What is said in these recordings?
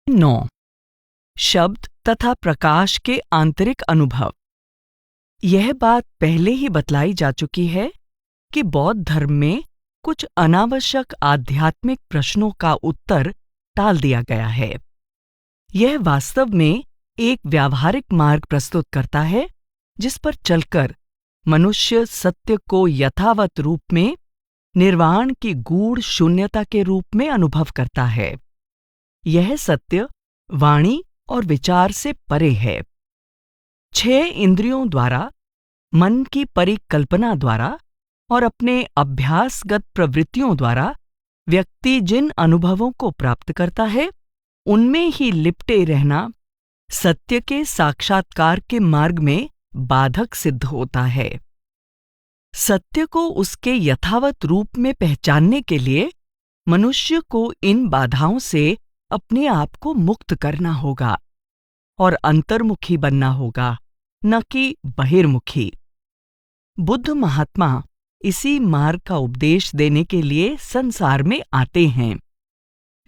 9. शब्द तथा प्रकाश के आंतरिक अनुभव। यह बात पहले ही बतलाई जा चुकी है कि बौद्ध धर्म में कुछ अनावश्यक आध्यात्मिक प्रश्नों का उत्तर टाल दिया गया है। यह वास्तव में एक व्यावहारिक मार्ग प्रस्तुत करता है जिस पर चलकर मनुष्य सत्य को यथावत रूप में निर्वाण की गूढ़ शून्यता के रूप में अनुभव करता है। यह सत्य वाणी और विचार से परे है। 6 इंद्रियों द्वारा, मन की परिकल्पना द्वारा और अपने अभ्यासगत प्रवृत्तियों द्वारा व्यक्ति जिन अनुभवों को प्राप्त करता है उनमें ही लिपटे रहना सत्य के साक्षात्कार के मार्ग में बाधक सिद्ध होता है। सत्य को उसके यथावत रूप में पहचानने के लिए मनुष्य को इन बाधाओं से अपने आप को मुक्त करना होगा और अंतर्मुखी बनना होगा, न कि बहिर्मुखी। बुद्ध महात्मा इसी मार्ग का उपदेश देने के लिए संसार में आते हैं।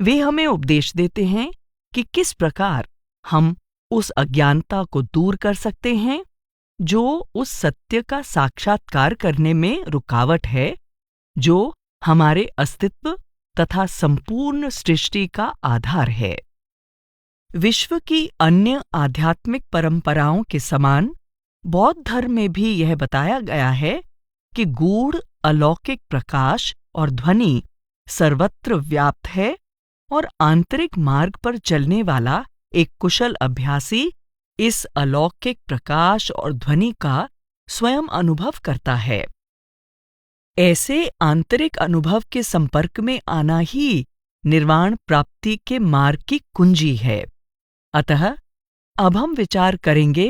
वे हमें उपदेश देते हैं कि किस प्रकार हम उस अज्ञानता को दूर कर सकते हैं जो उस सत्य का साक्षात्कार करने में रुकावट है, जो हमारे अस्तित्व तथा संपूर्ण सृष्टि का आधार है। विश्व की अन्य आध्यात्मिक परंपराओं के समान बौद्ध धर्म में भी यह बताया गया है कि गूढ़ अलौकिक प्रकाश और ध्वनि सर्वत्र व्याप्त है और आंतरिक मार्ग पर चलने वाला एक कुशल अभ्यासी इस अलौकिक प्रकाश और ध्वनि का स्वयं अनुभव करता है। ऐसे आंतरिक अनुभव के संपर्क में आना ही निर्वाण प्राप्ति के मार्ग की कुंजी है। अतः अब हम विचार करेंगे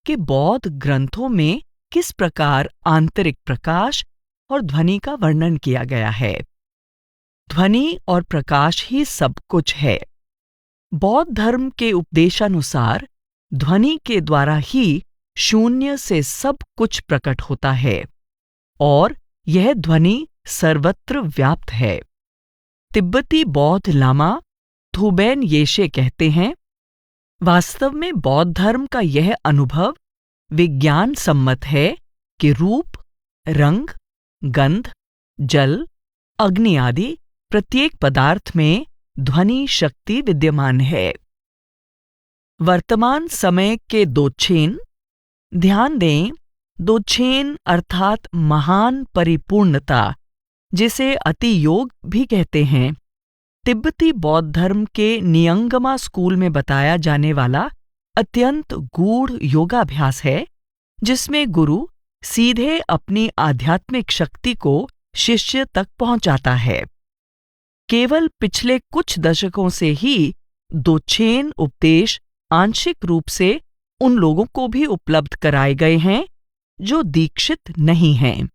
कि बौद्ध ग्रंथों में किस प्रकार आंतरिक प्रकाश और ध्वनि का वर्णन किया गया है। ध्वनि और प्रकाश ही सब कुछ है। बौद्ध धर्म के उपदेशानुसार ध्वनि के द्वारा ही शून्य से सब कुछ प्रकट होता है और यह ध्वनि सर्वत्र व्याप्त है। तिब्बती बौद्ध लामा थुबैन येशे कहते हैं, वास्तव में बौद्ध धर्म का यह अनुभव विज्ञान सम्मत है कि रूप, रंग, गंध, जल, अग्नि आदि प्रत्येक पदार्थ में ध्वनि शक्ति विद्यमान है। वर्तमान समय के दोछेन, ध्यान दें, दोछेन अर्थात महान परिपूर्णता, जिसे अति योग भी कहते हैं, तिब्बती बौद्ध धर्म के नियंगमा स्कूल में बताया जाने वाला अत्यंत गूढ़ योगाभ्यास है, जिसमें गुरु सीधे अपनी आध्यात्मिक शक्ति को शिष्य तक पहुंचाता है। केवल पिछले कुछ दशकों से ही दोछेन उपदेश आंशिक रूप से उन लोगों को भी उपलब्ध कराए गए हैं जो दीक्षित नहीं हैं।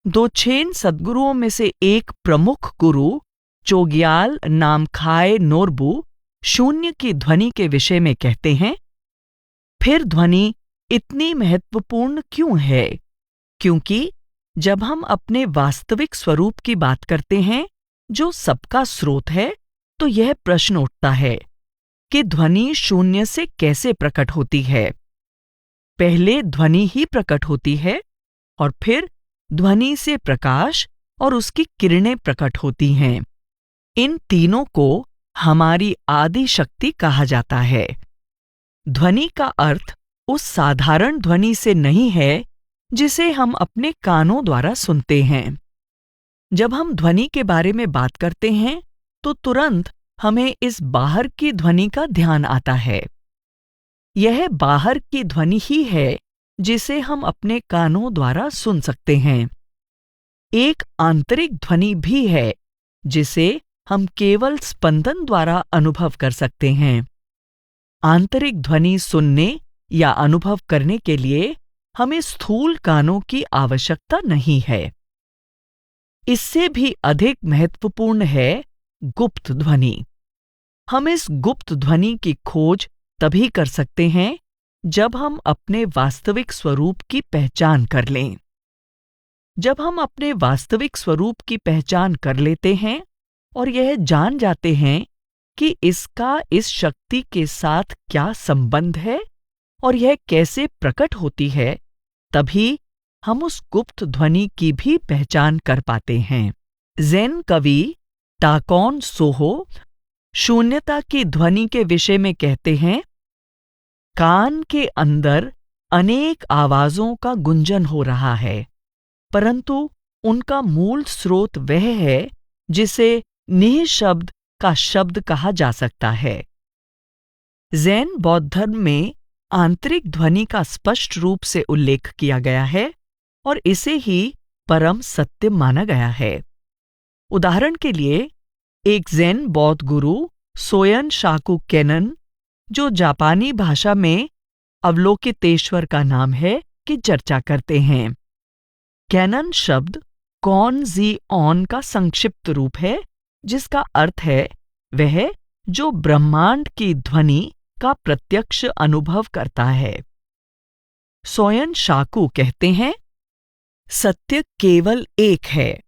दोछेन सद्गुरुओं में से एक प्रमुख गुरु चोग्याल नामखाय नोरबू शून्य की ध्वनि के विषय में कहते हैं, फिर ध्वनि इतनी महत्वपूर्ण क्यों है? क्योंकि जब हम अपने वास्तविक स्वरूप की बात करते हैं जो सबका स्रोत है, तो यह प्रश्न उठता है कि ध्वनि शून्य से कैसे प्रकट होती है। पहले ध्वनि ही प्रकट होती है और फिर ध्वनि से प्रकाश और उसकी किरणें प्रकट होती हैं। इन तीनों को हमारी आदि शक्ति कहा जाता है। ध्वनि का अर्थ उस साधारण ध्वनि से नहीं है जिसे हम अपने कानों द्वारा सुनते हैं। जब हम ध्वनि के बारे में बात करते हैं तो तुरंत हमें इस बाहर की ध्वनि का ध्यान आता है। यह बाहर की ध्वनि ही है जिसे हम अपने कानों द्वारा सुन सकते हैं। एक आंतरिक ध्वनि भी है जिसे हम केवल स्पंदन द्वारा अनुभव कर सकते हैं। आंतरिक ध्वनि सुनने या अनुभव करने के लिए हमें स्थूल कानों की आवश्यकता नहीं है। इससे भी अधिक महत्वपूर्ण है गुप्त ध्वनि। हम इस गुप्त ध्वनि की खोज तभी कर सकते हैं जब हम अपने वास्तविक स्वरूप की पहचान कर लें। जब हम अपने वास्तविक स्वरूप की पहचान कर लेते हैं और यह जान जाते हैं कि इसका इस शक्ति के साथ क्या संबंध है और यह कैसे प्रकट होती है, तभी हम उस गुप्त ध्वनि की भी पहचान कर पाते हैं। ज़ेन कवि टाकोन सोहो शून्यता की ध्वनि के विषय में कहते हैं, कान के अंदर अनेक आवाजों का गुंजन हो रहा है, परंतु उनका मूल स्रोत वह है जिसे निःशब्द का शब्द कहा जा सकता है। ज़ैन बौद्ध धर्म में आंतरिक ध्वनि का स्पष्ट रूप से उल्लेख किया गया है और इसे ही परम सत्य माना गया है। उदाहरण के लिए, एक ज़ैन बौद्ध गुरु सोयन शाकु कैनन, जो जापानी भाषा में अवलोकितेश्वर का नाम है, की चर्चा करते हैं। कैनन शब्द कॉन जी ऑन का संक्षिप्त रूप है, जिसका अर्थ है वह जो ब्रह्मांड की ध्वनि का प्रत्यक्ष अनुभव करता है। सोयन शाकु कहते हैं, सत्य केवल एक है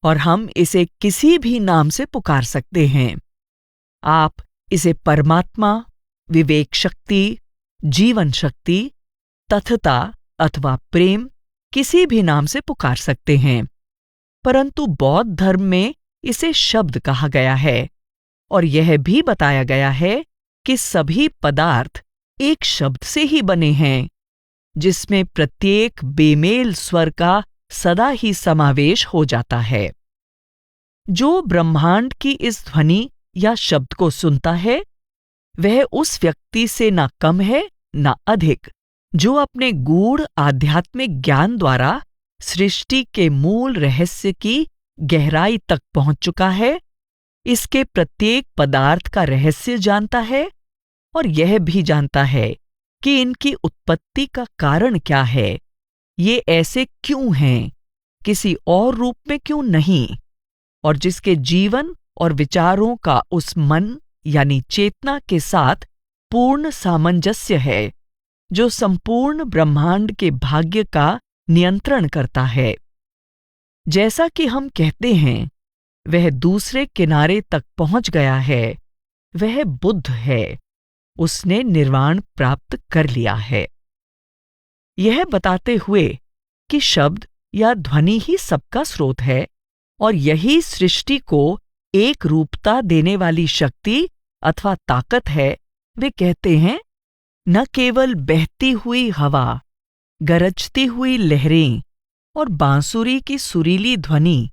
और हम इसे किसी भी नाम से पुकार सकते हैं। आप इसे परमात्मा, विवेक शक्ति, जीवन शक्ति, तथता अथवा प्रेम किसी भी नाम से पुकार सकते हैं, परंतु बौद्ध धर्म में इसे शब्द कहा गया है और यह भी बताया गया है कि सभी पदार्थ एक शब्द से ही बने हैं, जिसमें प्रत्येक बेमेल स्वर का सदा ही समावेश हो जाता है। जो ब्रह्मांड की इस ध्वनि या शब्द को सुनता है, वह उस व्यक्ति से न कम है न अधिक, जो अपने गूढ़ आध्यात्मिक ज्ञान द्वारा सृष्टि के मूल रहस्य की गहराई तक पहुंच चुका है, इसके प्रत्येक पदार्थ का रहस्य जानता है और यह भी जानता है कि इनकी उत्पत्ति का कारण क्या है, ये ऐसे क्यों हैं, किसी और रूप में क्यों नहीं, और जिसके जीवन और विचारों का उस मन यानी चेतना के साथ पूर्ण सामंजस्य है, जो संपूर्ण ब्रह्मांड के भाग्य का नियंत्रण करता है। जैसा कि हम कहते हैं, वह दूसरे किनारे तक पहुंच गया है, वह बुद्ध है, उसने निर्वाण प्राप्त कर लिया है। यह बताते हुए कि शब्द या ध्वनि ही सबका स्रोत है और यही सृष्टि को एक रूपता देने वाली शक्ति अथवा ताकत है, वे कहते हैं, न केवल बहती हुई हवा, गरजती हुई लहरें और बांसुरी की सुरीली ध्वनि,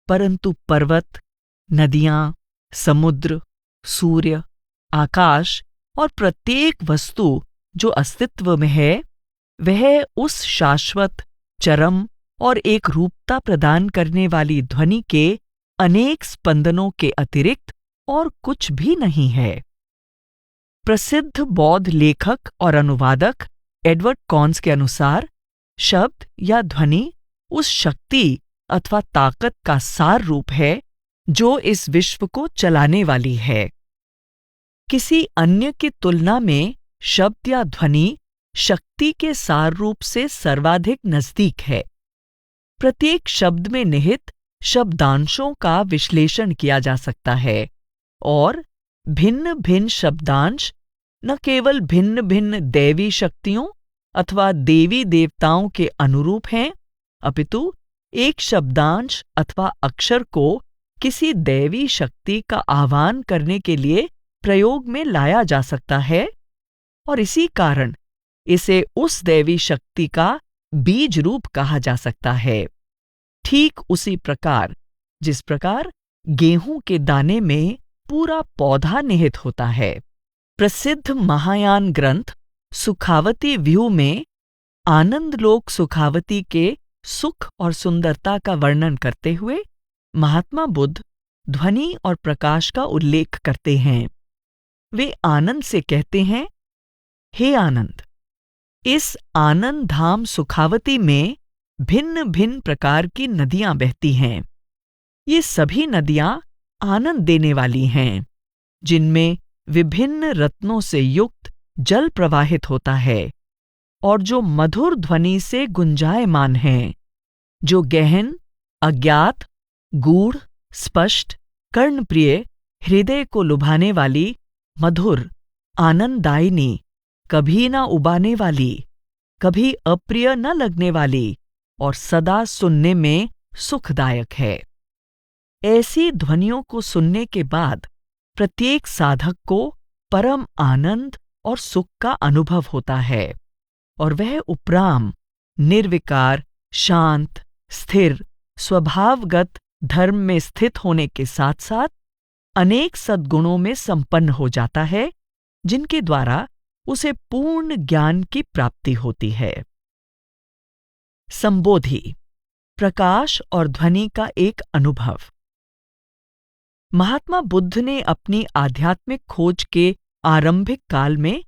परंतु पर्वत, नदियां, समुद्र, सूर्य, आकाश और प्रत्येक वस्तु जो अस्तित्व में है, वह उस शाश्वत, चरम और एक रूपता प्रदान करने वाली ध्वनि के अनेक स्पंदनों के अतिरिक्त और कुछ भी नहीं है। प्रसिद्ध बौद्ध लेखक और अनुवादक एडवर्ड कॉन्स के अनुसार, शब्द या ध्वनि उस शक्ति अथवा ताकत का सार रूप है जो इस विश्व को चलाने वाली है। किसी अन्य की तुलना में शब्द या ध्वनि शक्ति के सार रूप से सर्वाधिक नजदीक है। प्रत्येक शब्द में निहित शब्दांशों का विश्लेषण किया जा सकता है और भिन्न भिन्न शब्दांश न केवल भिन्न भिन्न दैवी शक्तियों अथवा देवी देवताओं के अनुरूप हैं, अपितु एक शब्दांश अथवा अक्षर को किसी दैवी शक्ति का आह्वान करने के लिए प्रयोग में लाया जा सकता है और इसी कारण इसे उस दैवी शक्ति का बीज रूप कहा जा सकता है। ठीक उसी प्रकार जिस प्रकार गेहूं के दाने में पूरा पौधा निहित होता है। प्रसिद्ध महायान ग्रंथ सुखावती व्यू में आनंदलोक सुखावती के सुख और सुंदरता का वर्णन करते हुए महात्मा बुद्ध ध्वनि और प्रकाश का उल्लेख करते हैं। वे आनंद से कहते हैं, हे आनंद, इस आनंद धाम सुखावती में भिन्न भिन्न प्रकार की नदियां बहती हैं। ये सभी नदियां आनंद देने वाली हैं, जिनमें विभिन्न रत्नों से युक्त जल प्रवाहित होता है और जो मधुर ध्वनि से गुंजायमान हैं, जो गहन, अज्ञात, गूढ़, स्पष्ट, कर्णप्रिय, हृदय को लुभाने वाली, मधुर, आनंददायिनी, कभी न उबाने वाली, कभी अप्रिय न लगने वाली और सदा सुनने में सुखदायक है। ऐसी ध्वनियों को सुनने के बाद प्रत्येक साधक को परम आनंद और सुख का अनुभव होता है और वह उपराम, निर्विकार, शांत, स्थिर, स्वभावगत धर्म में स्थित होने के साथ साथ अनेक सद्गुणों में संपन्न हो जाता है, जिनके द्वारा उसे पूर्ण ज्ञान की प्राप्ति होती है। संबोधि, प्रकाश और ध्वनि का एक अनुभव। महात्मा बुद्ध ने अपनी आध्यात्मिक खोज के आरंभिक काल में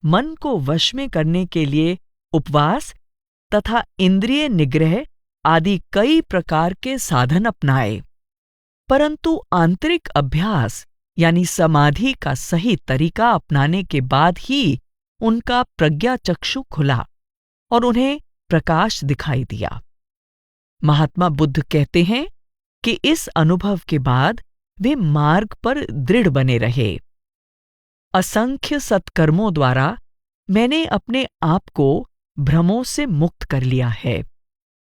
मन को वश में करने के लिए उपवास तथा इंद्रिय निग्रह आदि कई प्रकार के साधन अपनाए, परंतु आंतरिक अभ्यास यानी समाधि का सही तरीका अपनाने के बाद ही उनका प्रज्ञा चक्षु खुला और उन्हें प्रकाश दिखाई दिया। महात्मा बुद्ध कहते हैं कि इस अनुभव के बाद वे मार्ग पर दृढ़ बने रहे। असंख्य सत्कर्मों द्वारा मैंने अपने आप को भ्रमों से मुक्त कर लिया है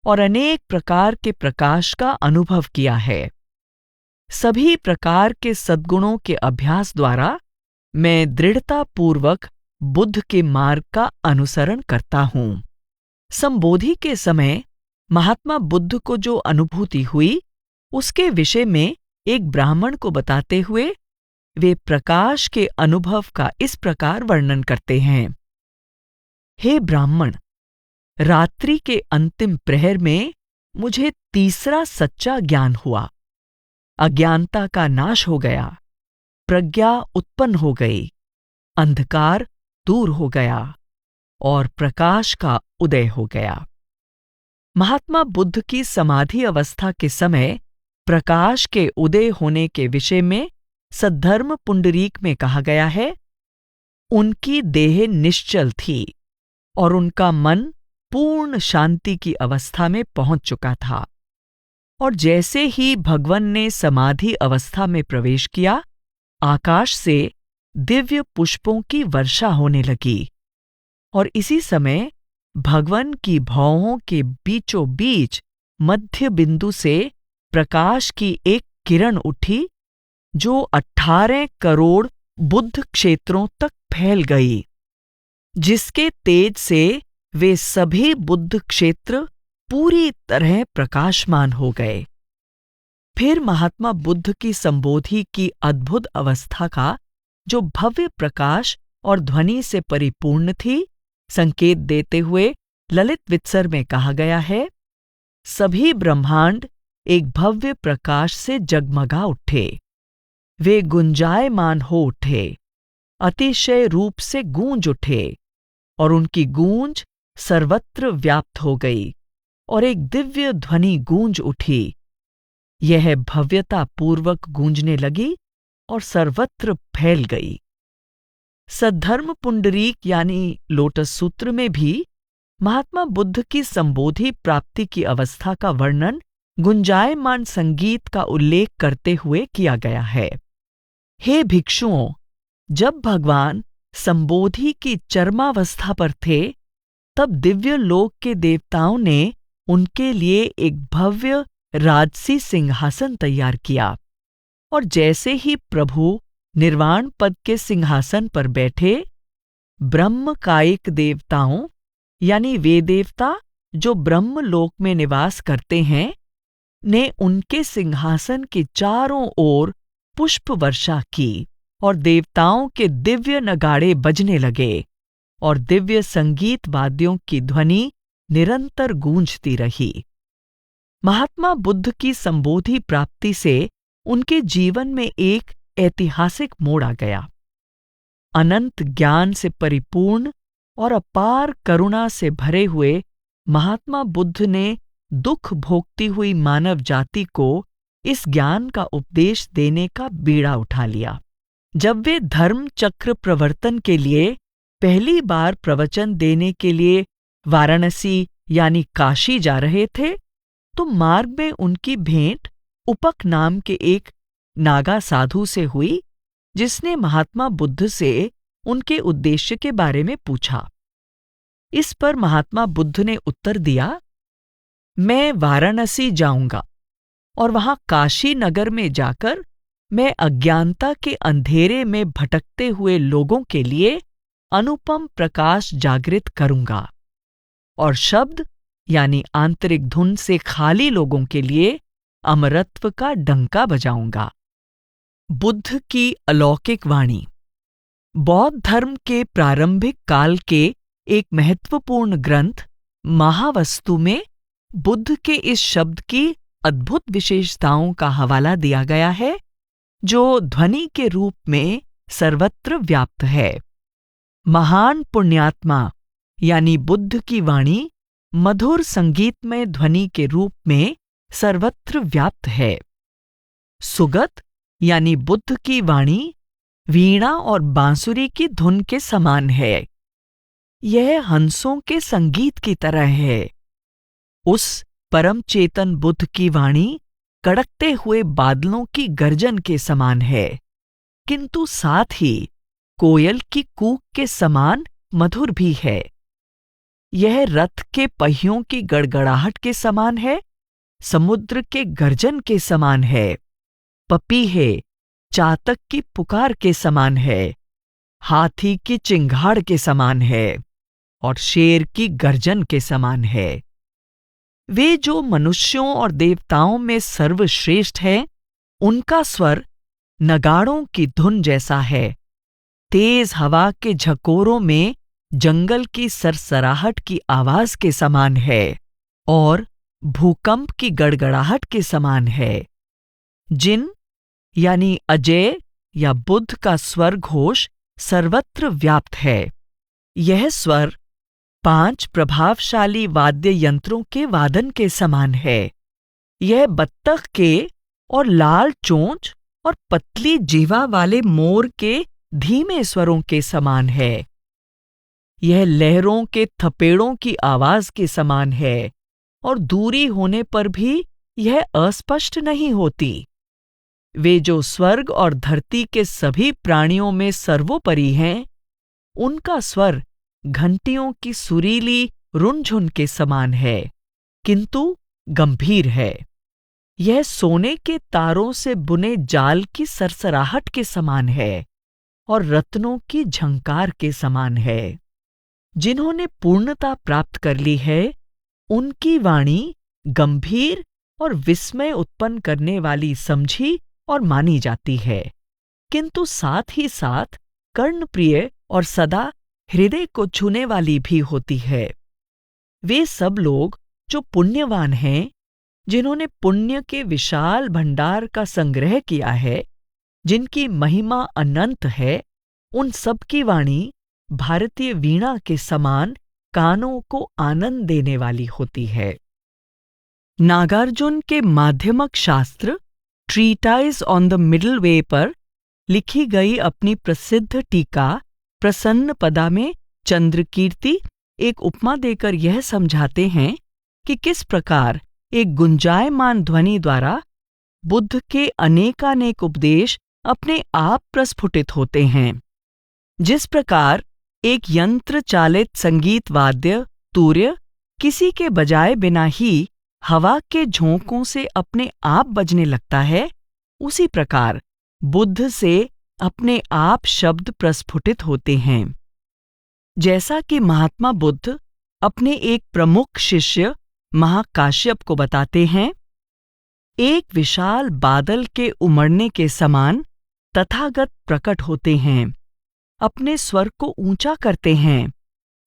और अनेक प्रकार के प्रकाश का अनुभव किया है। सभी प्रकार के सद्गुणों के अभ्यास द्वारा मैं दृढ़तापूर्वक बुद्ध के मार्ग का अनुसरण करता हूँ। संबोधि के समय महात्मा बुद्ध को जो अनुभूति हुई, उसके विषय में एक ब्राह्मण को बताते हुए वे प्रकाश के अनुभव का इस प्रकार वर्णन करते हैं। हे ब्राह्मण, रात्रि के अंतिम प्रहर में मुझे तीसरा सच्चा ज्ञान हुआ। अज्ञानता का नाश हो गया, प्रज्ञा उत्पन्न हो गई, अंधकार दूर हो गया और प्रकाश का उदय हो गया। महात्मा बुद्ध की समाधि अवस्था के समय प्रकाश के उदय होने के विषय में सद्धर्म पुंडरीक में कहा गया है, उनकी देह निश्चल थी और उनका मन पूर्ण शांति की अवस्था में पहुंच चुका था। और जैसे ही भगवान ने समाधि अवस्था में प्रवेश किया, आकाश से दिव्य पुष्पों की वर्षा होने लगी और इसी समय भगवान की भौहों के बीचों बीच मध्य बिंदु से प्रकाश की एक किरण उठी, जो 18 करोड़ बुद्ध क्षेत्रों तक फैल गई, जिसके तेज से वे सभी बुद्ध क्षेत्र पूरी तरह प्रकाशमान हो गए। फिर महात्मा बुद्ध की संबोधि की अद्भुत अवस्था का, जो भव्य प्रकाश और ध्वनि से परिपूर्ण थी, संकेत देते हुए ललित वित्सर में कहा गया है, सभी ब्रह्मांड एक भव्य प्रकाश से जगमगा उठे, वे गुंजायमान हो उठे, अतिशय रूप से गूंज उठे और उनकी गूंज सर्वत्र व्याप्त हो गई और एक दिव्य ध्वनि गूंज उठी। यह भव्यता पूर्वक गूंजने लगी और सर्वत्र फैल गई। सद्धर्म पुंडरीक यानी लोटस सूत्र में भी महात्मा बुद्ध की संबोधि प्राप्ति की अवस्था का वर्णन गुंजायमान संगीत का उल्लेख करते हुए किया गया है। हे भिक्षुओं, जब भगवान संबोधि की चरमावस्था पर थे, तब दिव्य लोक के देवताओं ने उनके लिए एक भव्य राजसी सिंहासन तैयार किया और जैसे ही प्रभु निर्वाण पद के सिंहासन पर बैठे, ब्रह्म कायिक देवताओं यानी वे देवता जो ब्रह्म लोक में निवास करते हैं, ने उनके सिंहासन के चारों ओर पुष्प वर्षा की और देवताओं के दिव्य नगाड़े बजने लगे और दिव्य संगीत वाद्यों की ध्वनि निरंतर गूंजती रही। महात्मा बुद्ध की संबोधि प्राप्ति से उनके जीवन में एक ऐतिहासिक मोड़ आ गया। अनंत ज्ञान से परिपूर्ण और अपार करुणा से भरे हुए महात्मा बुद्ध ने दुख भोगती हुई मानव जाति को इस ज्ञान का उपदेश देने का बीड़ा उठा लिया। जब वे धर्म चक्र प्रवर्तन के लिए पहली बार प्रवचन देने के लिए वाराणसी यानी काशी जा रहे थे, तो मार्ग में उनकी भेंट उपक नाम के एक नागा साधु से हुई, जिसने महात्मा बुद्ध से उनके उद्देश्य के बारे में पूछा। इस पर महात्मा बुद्ध ने उत्तर दिया, मैं वाराणसी जाऊंगा और वहां काशी नगर में जाकर मैं अज्ञानता के अंधेरे में भटकते हुए लोगों के लिए अनुपम प्रकाश जागृत करूंगा और शब्द यानी आंतरिक धुन से खाली लोगों के लिए अमरत्व का डंका बजाऊंगा। बुद्ध की अलौकिक वाणी। बौद्ध धर्म के प्रारंभिक काल के एक महत्वपूर्ण ग्रंथ महावस्तु में बुद्ध के इस शब्द की अद्भुत विशेषताओं का हवाला दिया गया है, जो ध्वनि के रूप में सर्वत्र व्याप्त है। महान पुण्यात्मा यानी बुद्ध की वाणी मधुर संगीतमय ध्वनि के रूप में सर्वत्र व्याप्त है। सुगत यानी बुद्ध की वाणी वीणा और बांसुरी की धुन के समान है। यह हंसों के संगीत की तरह है। उस परम चेतन बुद्ध की वाणी कड़कते हुए बादलों की गर्जन के समान है, किंतु साथ ही कोयल की कूक के समान मधुर भी है। यह रथ के पहियों की गड़गड़ाहट के समान है, समुद्र के गर्जन के समान है, पपीहे चातक की पुकार के समान है, हाथी की चिंगाड़ के समान है और शेर की गर्जन के समान है। वे जो मनुष्यों और देवताओं में सर्वश्रेष्ठ हैं, उनका स्वर नगाड़ों की धुन जैसा है, तेज हवा के झकोरों में जंगल की सरसराहट की आवाज के समान है और भूकंप की गड़गड़ाहट के समान है। जिन यानी अजय या बुद्ध का स्वर घोष सर्वत्र व्याप्त है। यह स्वर 5 प्रभावशाली वाद्य यंत्रों के वादन के समान है। यह बत्तख के और लाल चोंच और पतली जीवा वाले मोर के धीमे स्वरों के समान है। यह लहरों के थपेड़ों की आवाज के समान है और दूरी होने पर भी यह अस्पष्ट नहीं होती। वे जो स्वर्ग और धरती के सभी प्राणियों में सर्वोपरि हैं, उनका स्वर घंटियों की सुरीली रुनझुन के समान है, किंतु गंभीर है। यह सोने के तारों से बुने जाल की सरसराहट के समान है और रत्नों की झंकार के समान है। जिन्होंने पूर्णता प्राप्त कर ली है, उनकी वाणी गंभीर और विस्मय उत्पन्न करने वाली समझी और मानी जाती है, किंतु साथ ही साथ कर्णप्रिय और सदा हृदय को छूने वाली भी होती है। वे सब लोग जो पुण्यवान हैं, जिन्होंने पुण्य के विशाल भंडार का संग्रह किया है, जिनकी महिमा अनंत है, उन सब की वाणी भारतीय वीणा के समान कानों को आनंद देने वाली होती है। नागार्जुन के माध्यमक शास्त्र ट्रीटाइज ऑन द मिडल वे पर लिखी गई अपनी प्रसिद्ध टीका प्रसन्न पदा में चंद्रकीर्ति एक उपमा देकर यह समझाते हैं कि किस प्रकार एक गुंजायमान ध्वनि द्वारा बुद्ध के अनेकानेक उपदेश अपने आप प्रस्फुटित होते हैं। जिस प्रकार एक यंत्र चालित संगीत वाद्य तूर्य किसी के बजाए बिना ही हवा के झोंकों से अपने आप बजने लगता है, उसी प्रकार बुद्ध से अपने आप शब्द प्रस्फुटित होते हैं। जैसा कि महात्मा बुद्ध अपने एक प्रमुख शिष्य महाकाश्यप को बताते हैं, एक विशाल बादल के उमड़ने के समान तथागत प्रकट होते हैं, अपने स्वर को ऊंचा करते हैं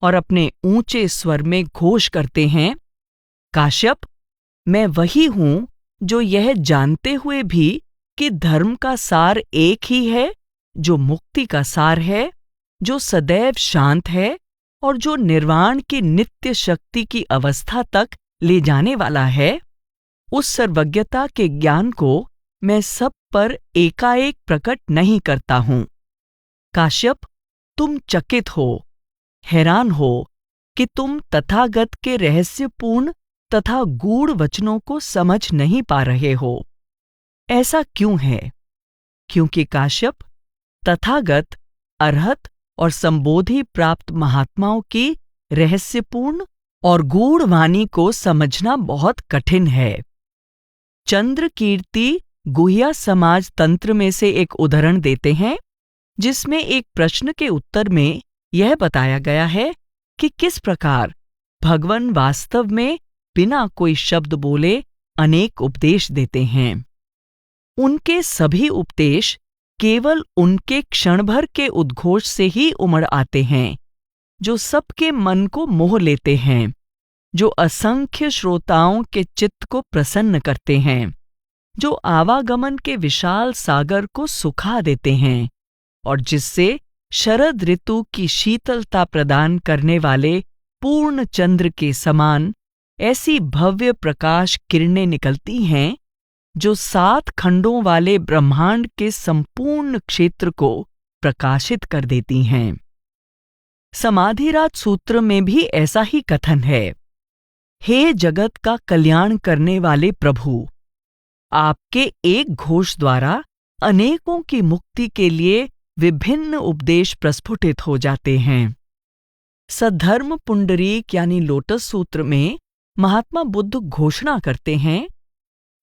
और अपने ऊंचे स्वर में घोष करते हैं, काश्यप, मैं वही हूं जो यह जानते हुए भी कि धर्म का सार एक ही है, जो मुक्ति का सार है, जो सदैव शांत है और जो निर्वाण की नित्य शक्ति की अवस्था तक ले जाने वाला है, उस सर्वज्ञता के ज्ञान को मैं सब पर एकाएक प्रकट नहीं करता हूं। काश्यप, तुम चकित हो, हैरान हो कि तुम तथागत के रहस्यपूर्ण तथा गूढ़ वचनों को समझ नहीं पा रहे हो। ऐसा क्यों है? क्योंकि काश्यप तथागत, अरहत और संबोधि प्राप्त महात्माओं की रहस्यपूर्ण और गूढ़ वाणी को समझना बहुत कठिन है। चंद्र कीर्ति गुह्या समाज तंत्र में से एक उदाहरण देते हैं, जिसमें एक प्रश्न के उत्तर में यह बताया गया है कि किस प्रकार भगवान वास्तव में बिना कोई शब्द बोले अनेक उपदेश देते हैं। उनके सभी उपदेश केवल उनके क्षण भर के उद्घोष से ही उमड़ आते हैं, जो सबके मन को मोह लेते हैं, जो असंख्य श्रोताओं के चित्त को प्रसन्न करते हैं, जो आवागमन के विशाल सागर को सुखा देते हैं और जिससे शरद ऋतु की शीतलता प्रदान करने वाले पूर्ण चंद्र के समान ऐसी भव्य प्रकाश किरणें निकलती हैं, जो 7 खंडों वाले ब्रह्मांड के संपूर्ण क्षेत्र को प्रकाशित कर देती हैं। समाधिराज सूत्र में भी ऐसा ही कथन है। हे जगत का कल्याण करने वाले प्रभु, आपके एक घोष द्वारा अनेकों की मुक्ति के लिए विभिन्न उपदेश प्रस्फुटित हो जाते हैं। सद्धर्म पुंडरीक यानी लोटस सूत्र में महात्मा बुद्ध घोषणा करते हैं,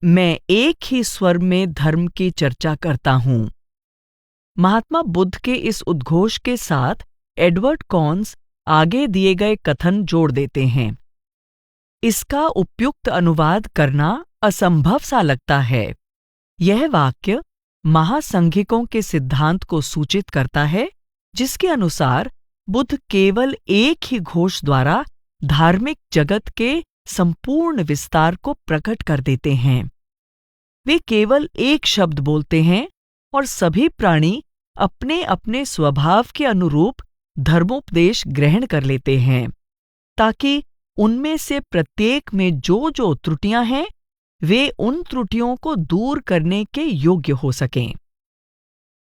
मैं एक ही स्वर में धर्म की चर्चा करता हूं। महात्मा बुद्ध के इस उद्घोष के साथ एडवर्ड कॉन्स आगे दिए गए कथन जोड़ देते हैं। इसका उपयुक्त अनुवाद करना असंभव सा लगता है। यह वाक्य महासंघिकों के सिद्धांत को सूचित करता है, जिसके अनुसार बुद्ध केवल एक ही घोष द्वारा धार्मिक जगत के संपूर्ण विस्तार को प्रकट कर देते हैं। वे केवल एक शब्द बोलते हैं और सभी प्राणी अपने अपने स्वभाव के अनुरूप धर्मोपदेश ग्रहण कर लेते हैं, ताकि उनमें से प्रत्येक में जो जो त्रुटियां हैं, वे उन त्रुटियों को दूर करने के योग्य हो सकें।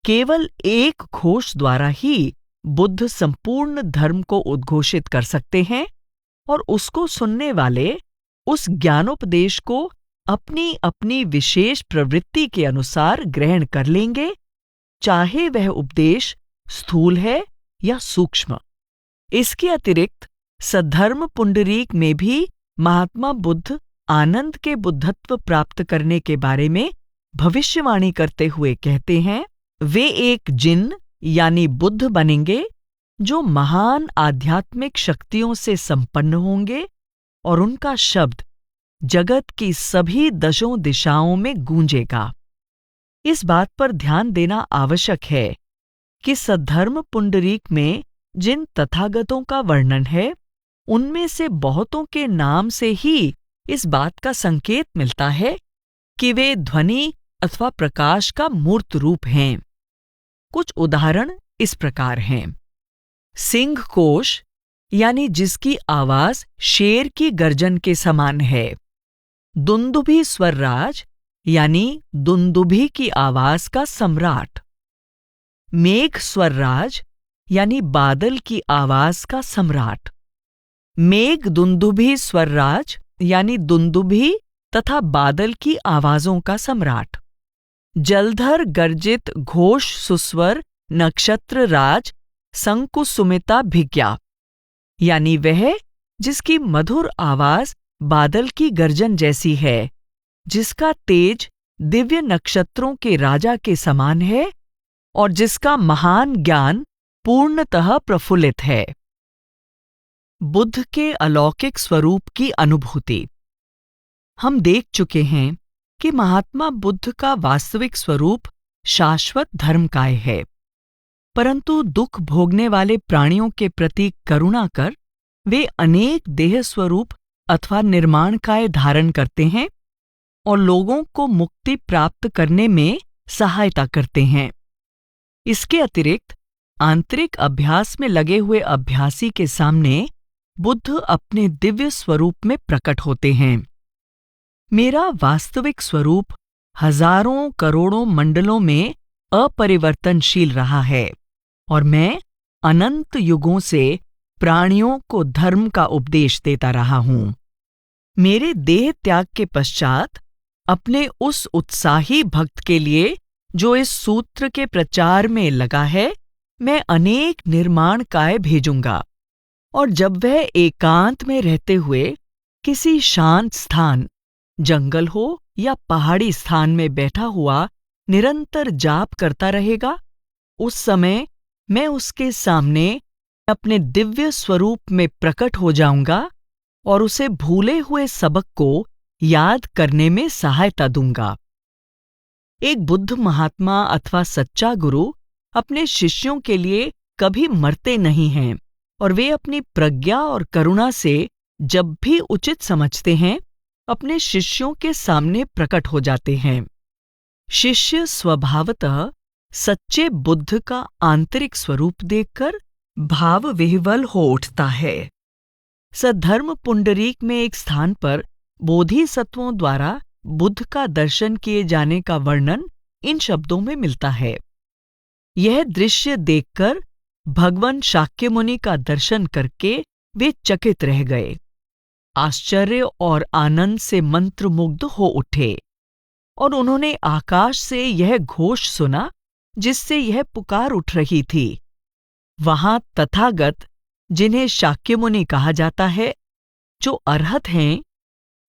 केवल एक घोष द्वारा ही बुद्ध संपूर्ण धर्म को उद्घोषित कर सकते हैं और उसको सुनने वाले उस ज्ञानोपदेश को अपनी अपनी विशेष प्रवृत्ति के अनुसार ग्रहण कर लेंगे, चाहे वह उपदेश स्थूल है या सूक्ष्म। इसके अतिरिक्त सद्धर्म पुंडरीक में भी महात्मा बुद्ध आनंद के बुद्धत्व प्राप्त करने के बारे में भविष्यवाणी करते हुए कहते हैं, वे एक जिन यानी बुद्ध बनेंगे जो महान आध्यात्मिक शक्तियों से संपन्न होंगे और उनका शब्द जगत की सभी दशों दिशाओं में गूंजेगा। इस बात पर ध्यान देना आवश्यक है कि सद्धर्म पुंडरीक में जिन तथागतों का वर्णन है, उनमें से बहुतों के नाम से ही इस बात का संकेत मिलता है कि वे ध्वनि अथवा प्रकाश का मूर्त रूप हैं। कुछ उदाहरण इस प्रकार हैं। सिंह कोश यानी जिसकी आवाज शेर की गर्जन के समान है। दुंदुभि स्वरराज यानी दुंदुभि की आवाज का सम्राट। मेघ स्वरराज यानी बादल की आवाज का सम्राट। मेघ दुंदुभि स्वरराज यानी दुंदुभि तथा बादल की आवाजों का सम्राट। जलधर गर्जित घोष सुस्वर नक्षत्र राज संकुसुमिता भिज्ञा यानी वह जिसकी मधुर आवाज बादल की गर्जन जैसी है, जिसका तेज दिव्य नक्षत्रों के राजा के समान है और जिसका महान ज्ञान पूर्णतः प्रफुल्लित है। बुद्ध के अलौकिक स्वरूप की अनुभूति। हम देख चुके हैं कि महात्मा बुद्ध का वास्तविक स्वरूप शाश्वत धर्मकाय है, परंतु दुख भोगने वाले प्राणियों के प्रति करुणा कर वे अनेक देह स्वरूप अथवा निर्माणकाय धारण करते हैं और लोगों को मुक्ति प्राप्त करने में सहायता करते हैं। इसके अतिरिक्त आंतरिक अभ्यास में लगे हुए अभ्यासी के सामने बुद्ध अपने दिव्य स्वरूप में प्रकट होते हैं। मेरा वास्तविक स्वरूप हजारों करोड़ों मंडलों में अपरिवर्तनशील रहा है और मैं अनंत युगों से प्राणियों को धर्म का उपदेश देता रहा हूं। मेरे देह त्याग के पश्चात अपने उस उत्साही भक्त के लिए जो इस सूत्र के प्रचार में लगा है, मैं अनेक निर्माणकाय भेजूंगा, और जब वह एकांत में रहते हुए किसी शांत स्थान, जंगल हो या पहाड़ी स्थान में बैठा हुआ निरंतर जाप करता रहेगा, उस समय मैं उसके सामने अपने दिव्य स्वरूप में प्रकट हो जाऊंगा और उसे भूले हुए सबक को याद करने में सहायता दूंगा। एक बुद्ध महात्मा अथवा सच्चा गुरु अपने शिष्यों के लिए कभी मरते नहीं हैं, और वे अपनी प्रज्ञा और करुणा से जब भी उचित समझते हैं, अपने शिष्यों के सामने प्रकट हो जाते हैं। शिष्य स्वभावतः सच्चे बुद्ध का आंतरिक स्वरूप देखकर भाव विह्वल हो उठता है। सद्धर्म पुंडरीक में एक स्थान पर बोधिसत्वों द्वारा बुद्ध का दर्शन किए जाने का वर्णन इन शब्दों में मिलता है। यह दृश्य देखकर भगवान शाक्यमुनि का दर्शन करके वे चकित रह गए, आश्चर्य और आनंद से मंत्रमुग्ध हो उठे, और उन्होंने आकाश से यह घोष सुना जिससे यह पुकार उठ रही थी। वहां तथागत, जिन्हें शाक्यमुनि कहा जाता है, जो अरहत हैं,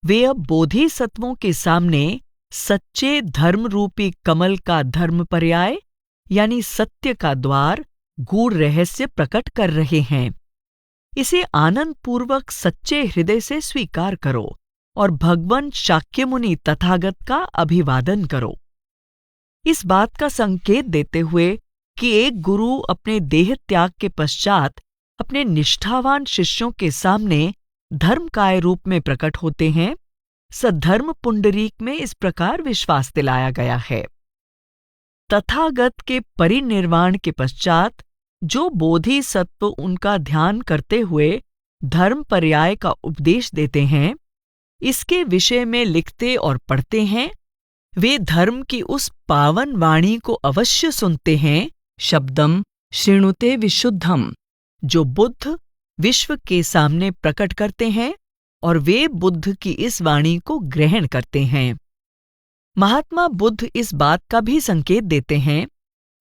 वे अब बोधिसत्वों के सामने सच्चे धर्म रूपी कमल का धर्म पर्याय यानी सत्य का द्वार गूढ़ रहस्य प्रकट कर रहे हैं। इसे आनंद पूर्वक सच्चे हृदय से स्वीकार करो और भगवान शाक्यमुनि तथागत का अभिवादन करो। इस बात का संकेत देते हुए कि एक गुरु अपने देह त्याग के पश्चात अपने निष्ठावान शिष्यों के सामने धर्मकाय रूप में प्रकट होते हैं, सद्धर्म पुंडरीक में इस प्रकार विश्वास दिलाया गया है। तथागत के परिनिर्वाण के पश्चात जो बोधिसत्व उनका ध्यान करते हुए धर्म पर्याय का उपदेश देते हैं, इसके विषय में लिखते और पढ़ते हैं, वे धर्म की उस पावन वाणी को अवश्य सुनते हैं, शब्दम शृणुते विशुद्धम, जो बुद्ध विश्व के सामने प्रकट करते हैं, और वे बुद्ध की इस वाणी को ग्रहण करते हैं। महात्मा बुद्ध इस बात का भी संकेत देते हैं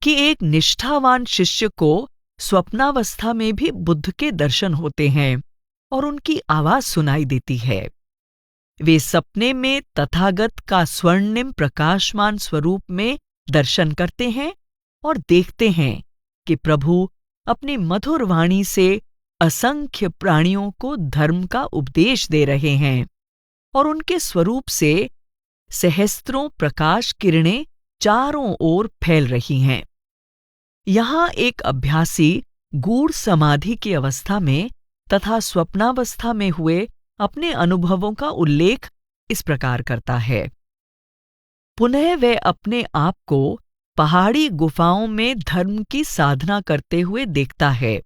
कि एक निष्ठावान शिष्य को स्वप्नावस्था में भी बुद्ध के दर्शन होते हैं और उनकी आवाज सुनाई देती है। वे सपने में तथागत का स्वर्णिम प्रकाशमान स्वरूप में दर्शन करते हैं और देखते हैं कि प्रभु अपनी मधुर वाणी से असंख्य प्राणियों को धर्म का उपदेश दे रहे हैं, और उनके स्वरूप से सहस्त्रों प्रकाश किरणें चारों ओर फैल रही हैं। यहाँ एक अभ्यासी गूढ़ समाधि की अवस्था में तथा स्वप्नावस्था में हुए अपने अनुभवों का उल्लेख इस प्रकार करता है। पुनः वह अपने आप को पहाड़ी गुफाओं में धर्म की साधना करते हुए देखता है,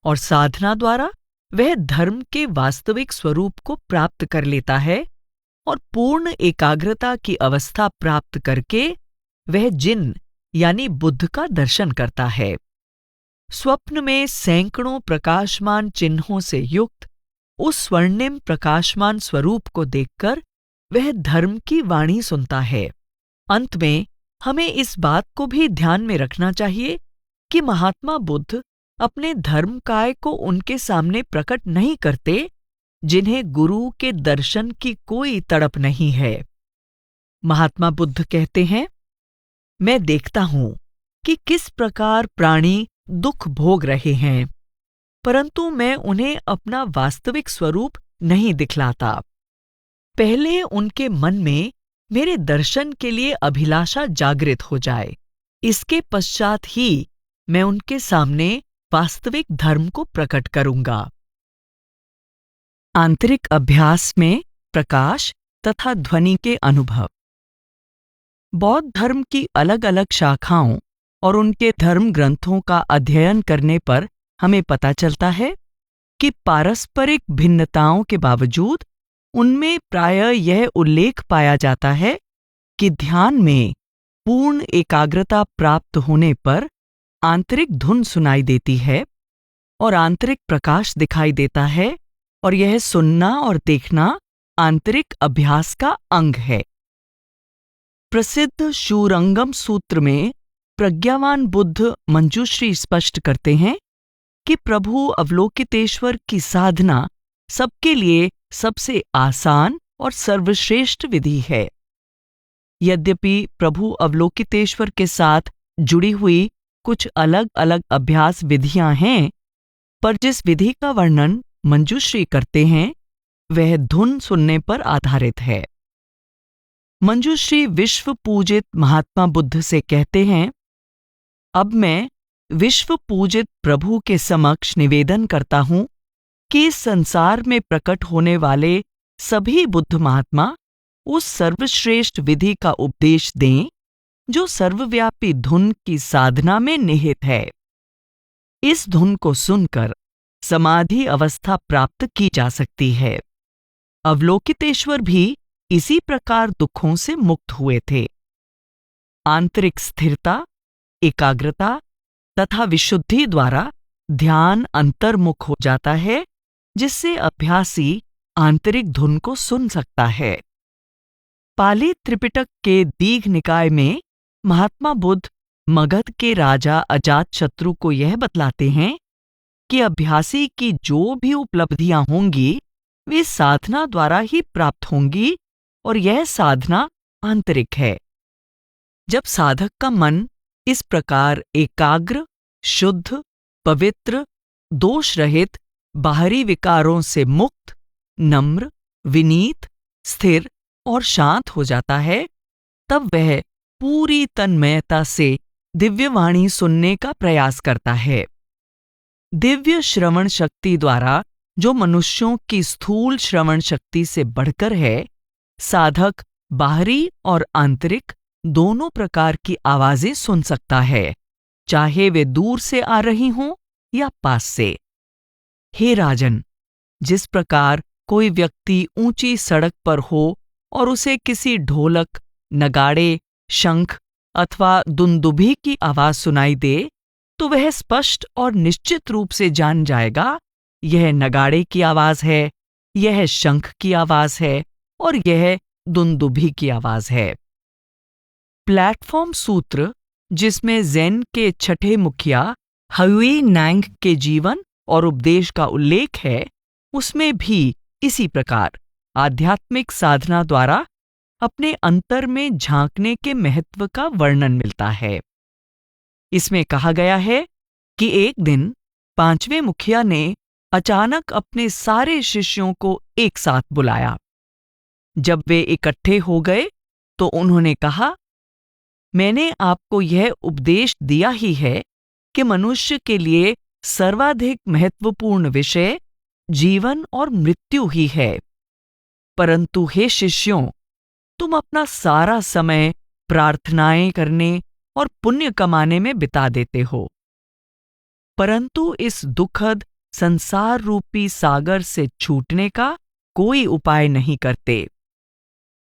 और साधना द्वारा वह धर्म के वास्तविक स्वरूप को प्राप्त कर लेता है, और पूर्ण एकाग्रता की अवस्था प्राप्त करके वह जिन यानी बुद्ध का दर्शन करता है। स्वप्न में सैकड़ों प्रकाशमान चिन्हों से युक्त उस स्वर्णिम प्रकाशमान स्वरूप को देखकर वह धर्म की वाणी सुनता है। अंत में हमें इस बात को भी ध्यान में रखना चाहिए कि महात्मा बुद्ध अपने धर्मकाय को उनके सामने प्रकट नहीं करते जिन्हें गुरु के दर्शन की कोई तड़प नहीं है। महात्मा बुद्ध कहते हैं, मैं देखता हूं कि किस प्रकार प्राणी दुख भोग रहे हैं, परंतु मैं उन्हें अपना वास्तविक स्वरूप नहीं दिखलाता। पहले उनके मन में मेरे दर्शन के लिए अभिलाषा जागृत हो जाए, इसके पश्चात ही मैं उनके सामने वास्तविक धर्म को प्रकट करूंगा। आंतरिक अभ्यास में प्रकाश तथा ध्वनि के अनुभव। बौद्ध धर्म की अलग अलग शाखाओं और उनके धर्म ग्रंथों का अध्ययन करने पर हमें पता चलता है कि पारस्परिक भिन्नताओं के बावजूद उनमें प्रायः यह उल्लेख पाया जाता है कि ध्यान में पूर्ण एकाग्रता प्राप्त होने पर आंतरिक धुन सुनाई देती है और आंतरिक प्रकाश दिखाई देता है, और यह सुनना और देखना आंतरिक अभ्यास का अंग है। प्रसिद्ध शूरंगम सूत्र में प्रज्ञावान बुद्ध मंजूश्री स्पष्ट करते हैं कि प्रभु अवलोकितेश्वर की साधना सबके लिए सबसे आसान और सर्वश्रेष्ठ विधि है। यद्यपि प्रभु अवलोकितेश्वर के साथ जुड़ी हुई कुछ अलग अलग अभ्यास विधियां हैं, पर जिस विधि का वर्णन मंजूश्री करते हैं वह धुन सुनने पर आधारित है। मंजूश्री विश्व पूजित महात्मा बुद्ध से कहते हैं, अब मैं विश्व पूजित प्रभु के समक्ष निवेदन करता हूं कि इस संसार में प्रकट होने वाले सभी बुद्ध महात्मा उस सर्वश्रेष्ठ विधि का उपदेश दें जो सर्वव्यापी धुन की साधना में निहित है। इस धुन को सुनकर समाधि अवस्था प्राप्त की जा सकती है। अवलोकितेश्वर भी इसी प्रकार दुखों से मुक्त हुए थे। आंतरिक स्थिरता, एकाग्रता तथा विशुद्धि द्वारा ध्यान अंतर्मुख हो जाता है, जिससे अभ्यासी आंतरिक धुन को सुन सकता है। पाली त्रिपिटक के दीघ निकाय में महात्मा बुद्ध मगध के राजा अजातशत्रु को यह बतलाते हैं कि अभ्यासी की जो भी उपलब्धियां होंगी वे साधना द्वारा ही प्राप्त होंगी और यह साधना आंतरिक है। जब साधक का मन इस प्रकार एकाग्र, शुद्ध, पवित्र, दोष रहित, बाहरी विकारों से मुक्त, नम्र, विनीत, स्थिर और शांत हो जाता है, तब वह पूरी तन्मयता से दिव्यवाणी सुनने का प्रयास करता है। दिव्य श्रवण शक्ति द्वारा, जो मनुष्यों की स्थूल श्रवण शक्ति से बढ़कर है, साधक बाहरी और आंतरिक दोनों प्रकार की आवाजें सुन सकता है, चाहे वे दूर से आ रही हों या पास से। हे राजन, जिस प्रकार कोई व्यक्ति ऊंची सड़क पर हो और उसे किसी ढोलक, नगाड़े, शंख अथवा दुंदुभी की आवाज सुनाई दे, तो वह स्पष्ट और निश्चित रूप से जान जाएगा यह नगाड़े की आवाज है, यह शंख की आवाज है और यह दुंदुभी की आवाज है। प्लेटफॉर्म सूत्र, जिसमें ज़ेन के छठे मुखिया हुई नांग के जीवन और उपदेश का उल्लेख है, उसमें भी इसी प्रकार आध्यात्मिक साधना द्वारा अपने अंतर में झांकने के महत्व का वर्णन मिलता है। इसमें कहा गया है कि एक दिन पांचवें मुखिया ने अचानक अपने सारे शिष्यों को एक साथ बुलाया। जब वे इकट्ठे हो गए तो उन्होंने कहा, मैंने आपको यह उपदेश दिया ही है कि मनुष्य के लिए सर्वाधिक महत्वपूर्ण विषय जीवन और मृत्यु ही है, परंतु हे शिष्यों, तुम अपना सारा समय प्रार्थनाएं करने और पुण्य कमाने में बिता देते हो, परंतु इस दुखद संसार रूपी सागर से छूटने का कोई उपाय नहीं करते।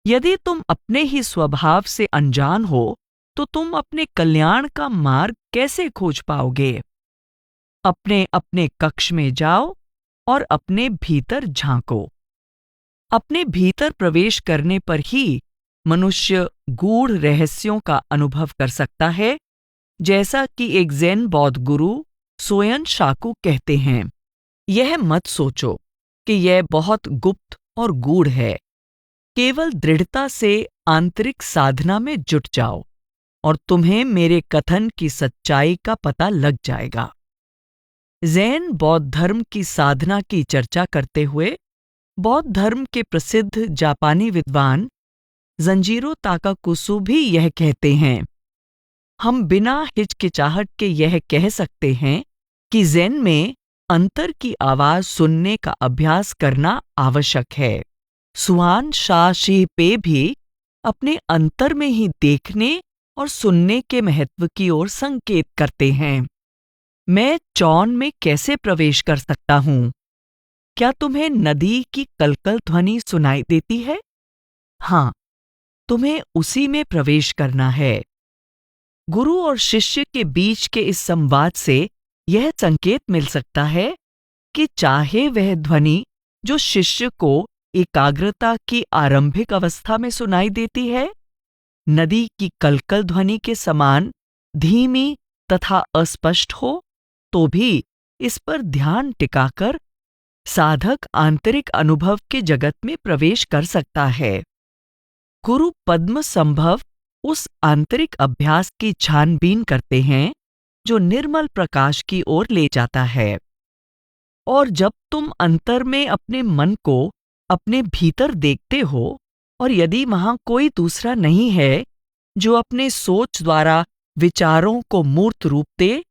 यदि तुम अपने ही स्वभाव से अनजान हो, तो तुम अपने कल्याण का मार्ग कैसे खोज पाओगे? अपने अपने कक्ष में जाओ और अपने भीतर झांको। अपने भीतर प्रवेश करने पर ही मनुष्य गूढ़ रहस्यों का अनुभव कर सकता है, जैसा कि एक ज़ेन बौद्ध गुरु सोयन शाकू कहते हैं, यह मत सोचो कि यह बहुत गुप्त और गूढ़ है। केवल दृढ़ता से आंतरिक साधना में जुट जाओ और तुम्हें मेरे कथन की सच्चाई का पता लग जाएगा। ज़ेन बौद्ध धर्म की साधना की चर्चा करते हुए बौद्ध धर्म के प्रसिद्ध जापानी विद्वान जंजीरो ताकाकुसु भी यह कहते हैं, हम बिना हिचकिचाहट के यह कह सकते हैं कि ज़ेन में अंतर की आवाज सुनने का अभ्यास करना आवश्यक है। सुआन शाह शिहपे भी अपने अंतर में ही देखने और सुनने के महत्व की ओर संकेत करते हैं। मैं चौन में कैसे प्रवेश कर सकता हूं? क्या तुम्हें नदी की कलकल ध्वनि सुनाई देती है? हाँ, तुम्हें उसी में प्रवेश करना है। गुरु और शिष्य के बीच के इस संवाद से यह संकेत मिल सकता है कि चाहे वह ध्वनि जो शिष्य को एकाग्रता की आरंभिक अवस्था में सुनाई देती है नदी की कलकल ध्वनि के समान धीमी तथा अस्पष्ट हो, तो भी इस पर ध्यान टिकाकर साधक आंतरिक अनुभव के जगत में प्रवेश कर सकता है। गुरु पद्म संभव उस आंतरिक अभ्यास की छानबीन करते हैं जो निर्मल प्रकाश की ओर ले जाता है। और जब तुम अंतर में अपने मन को अपने भीतर देखते हो, और यदि वहां कोई दूसरा नहीं है जो अपने सोच द्वारा विचारों को मूर्त रूप दे,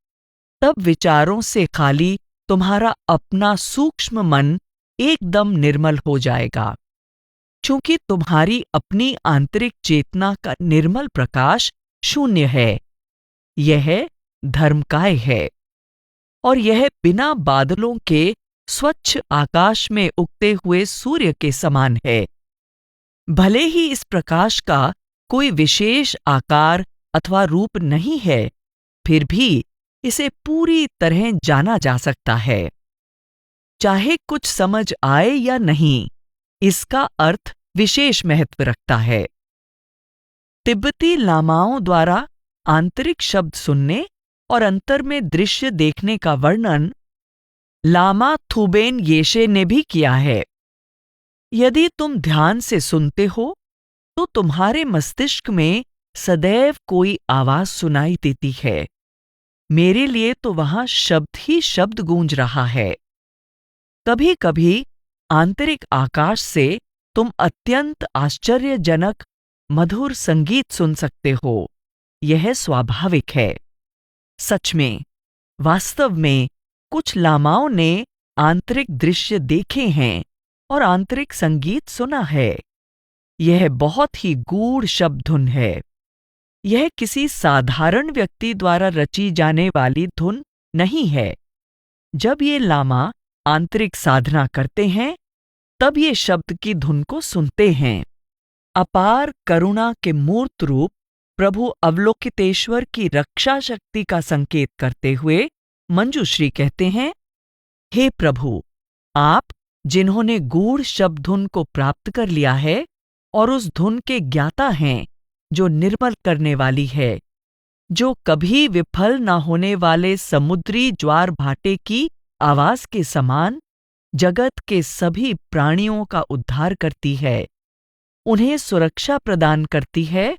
तब विचारों से खाली तुम्हारा अपना सूक्ष्म मन एकदम निर्मल हो जाएगा। चूंकि तुम्हारी अपनी आंतरिक चेतना का निर्मल प्रकाश शून्य है, यह धर्मकाय है, और यह बिना बादलों के स्वच्छ आकाश में उगते हुए सूर्य के समान है। भले ही इस प्रकाश का कोई विशेष आकार अथवा रूप नहीं है, फिर भी इसे पूरी तरह जाना जा सकता है। चाहे कुछ समझ आए या नहीं, इसका अर्थ विशेष महत्व रखता है। तिब्बती लामाओं द्वारा आंतरिक शब्द सुनने और अंतर में दृश्य देखने का वर्णन लामा थुबेन येशे ने भी किया है। यदि तुम ध्यान से सुनते हो, तो तुम्हारे मस्तिष्क में सदैव कोई आवाज सुनाई देती है। मेरे लिए तो वहां शब्द ही शब्द गूंज रहा है। कभी कभी आंतरिक आकाश से तुम अत्यंत आश्चर्यजनक मधुर संगीत सुन सकते हो। यह स्वाभाविक है। सच में, वास्तव में कुछ लामाओं ने आंतरिक दृश्य देखे हैं और आंतरिक संगीत सुना है। यह बहुत ही गूढ़ शब्द धुन है। यह किसी साधारण व्यक्ति द्वारा रची जाने वाली धुन नहीं है। जब ये लामा आंतरिक साधना करते हैं, तब ये शब्द की धुन को सुनते हैं। अपार करुणा के मूर्त रूप प्रभु अवलोकितेश्वर की रक्षा शक्ति का संकेत करते हुए मंजूश्री कहते हैं, हे प्रभु, आप जिन्होंने गूढ़ शब्द धुन को प्राप्त कर लिया है और उस धुन के ज्ञाता हैं जो निर्मल करने वाली है, जो कभी विफल न होने वाले समुद्री ज्वार भाटे की आवाज के समान जगत के सभी प्राणियों का उद्धार करती है, उन्हें सुरक्षा प्रदान करती है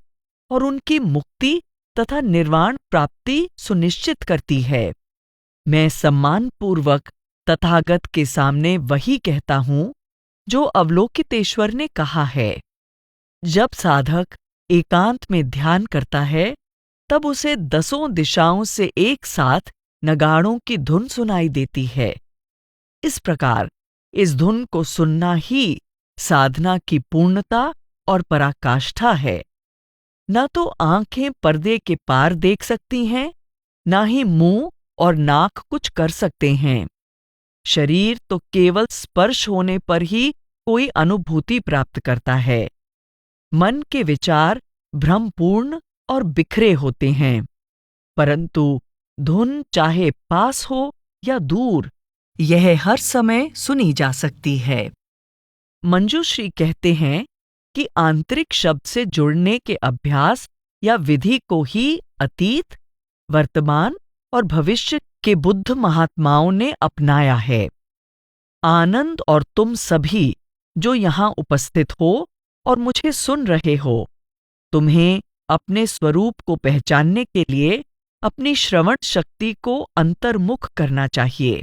और उनकी मुक्ति तथा निर्वाण प्राप्ति सुनिश्चित करती है। मैं सम्मानपूर्वक तथागत के सामने वही कहता हूं जो अवलोकितेश्वर ने कहा है। जब साधक एकांत में ध्यान करता है, तब उसे 10 दिशाओं से एक साथ नगाड़ों की धुन सुनाई देती है। इस प्रकार इस धुन को सुनना ही साधना की पूर्णता और पराकाष्ठा है। न तो आंखें पर्दे के पार देख सकती हैं, न ही मुंह और नाक कुछ कर सकते हैं। शरीर तो केवल स्पर्श होने पर ही कोई अनुभूति प्राप्त करता है। मन के विचार भ्रमपूर्ण और बिखरे होते हैं, परंतु धुन चाहे पास हो या दूर, यह हर समय सुनी जा सकती है। मंजूश्री कहते हैं कि आंतरिक शब्द से जुड़ने के अभ्यास या विधि को ही अतीत, वर्तमान और भविष्य के बुद्ध महात्माओं ने अपनाया है। आनंद और तुम सभी जो यहाँ उपस्थित हो और मुझे सुन रहे हो, तुम्हें अपने स्वरूप को पहचानने के लिए अपनी श्रवण शक्ति को अंतर्मुख करना चाहिए।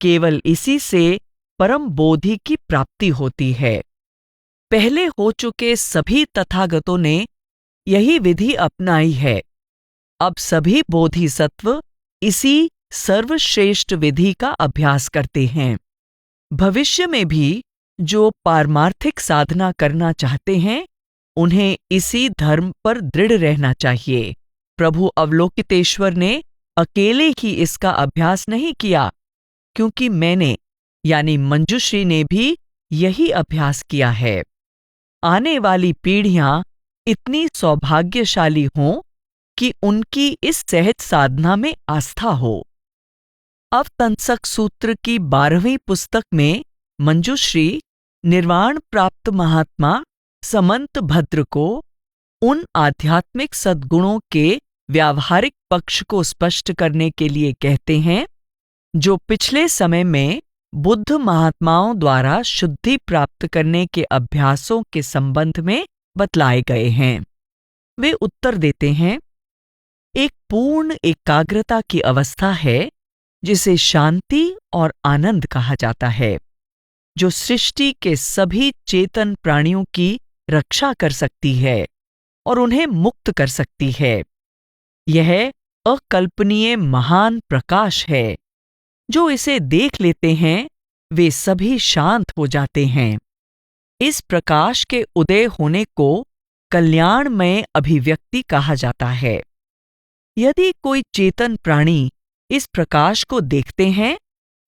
केवल इसी से परम बोधि की प्राप्ति होती है। पहले हो चुके सभी तथागतों ने यही विधि अपनाई है। अब सभी बोधिसत्व इसी सर्वश्रेष्ठ विधि का अभ्यास करते हैं। भविष्य में भी जो पारमार्थिक साधना करना चाहते हैं, उन्हें इसी धर्म पर दृढ़ रहना चाहिए। प्रभु अवलोकितेश्वर ने अकेले ही इसका अभ्यास नहीं किया, क्योंकि मैंने यानी मंजूश्री ने भी यही अभ्यास किया है। आने वाली पीढ़ियां इतनी सौभाग्यशाली हों कि उनकी इस सहज साधना में आस्था हो। अवतंसक सूत्र की 12वीं पुस्तक में मंजूश्री निर्वाण प्राप्त महात्मा समंत भद्र को उन आध्यात्मिक सद्गुणों के व्यावहारिक पक्ष को स्पष्ट करने के लिए कहते हैं जो पिछले समय में बुद्ध महात्माओं द्वारा शुद्धि प्राप्त करने के अभ्यासों के संबंध में बतलाए गए हैं। वे उत्तर देते हैं, एक पूर्ण एकाग्रता की अवस्था है जिसे शांति और आनंद कहा जाता है, जो सृष्टि के सभी चेतन प्राणियों की रक्षा कर सकती है और उन्हें मुक्त कर सकती है। यह अकल्पनीय महान प्रकाश है। जो इसे देख लेते हैं वे सभी शांत हो जाते हैं। इस प्रकाश के उदय होने को कल्याणमय अभिव्यक्ति कहा जाता है। यदि कोई चेतन प्राणी इस प्रकाश को देखते हैं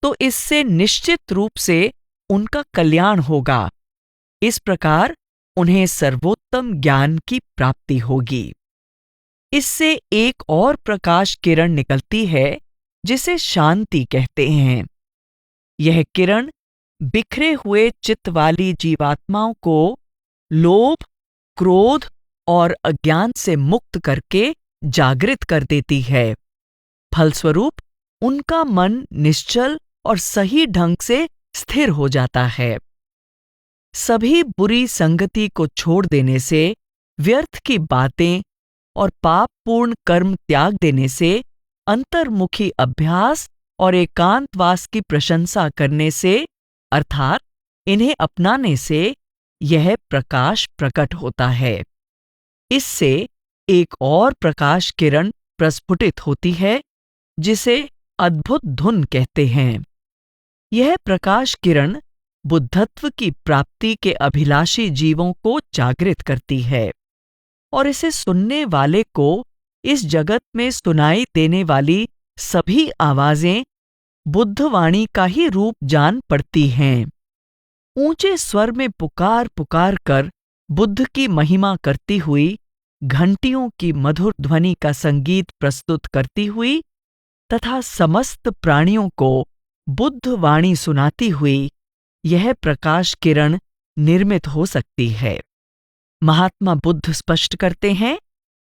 तो इससे निश्चित रूप से उनका कल्याण होगा। इस प्रकार उन्हें सर्वोत्तम ज्ञान की प्राप्ति होगी। इससे एक और प्रकाश किरण निकलती है जिसे शांति कहते हैं। यह किरण बिखरे हुए चित्त वाली जीवात्माओं को लोभ, क्रोध और अज्ञान से मुक्त करके जागृत कर देती है। फलस्वरूप उनका मन निश्चल और सही ढंग से स्थिर हो जाता है। सभी बुरी संगति को छोड़ देने से, व्यर्थ की बातें और पापपूर्ण कर्म त्याग देने से, अंतर्मुखी अभ्यास और एकांतवास की प्रशंसा करने से, अर्थात इन्हें अपनाने से यह प्रकाश प्रकट होता है। इससे एक और प्रकाश किरण प्रस्फुटित होती है जिसे अद्भुत धुन कहते हैं। यह प्रकाश किरण बुद्धत्व की प्राप्ति के अभिलाषी जीवों को जागृत करती है और इसे सुनने वाले को इस जगत में सुनाई देने वाली सभी आवाजें बुद्धवाणी का ही रूप जान पड़ती हैं। ऊंचे स्वर में पुकार पुकार कर बुद्ध की महिमा करती हुई, घंटियों की मधुर ध्वनि का संगीत प्रस्तुत करती हुई तथा समस्त प्राणियों को बुद्ध वाणी सुनाती हुई यह प्रकाश किरण निर्मित हो सकती है। महात्मा बुद्ध स्पष्ट करते हैं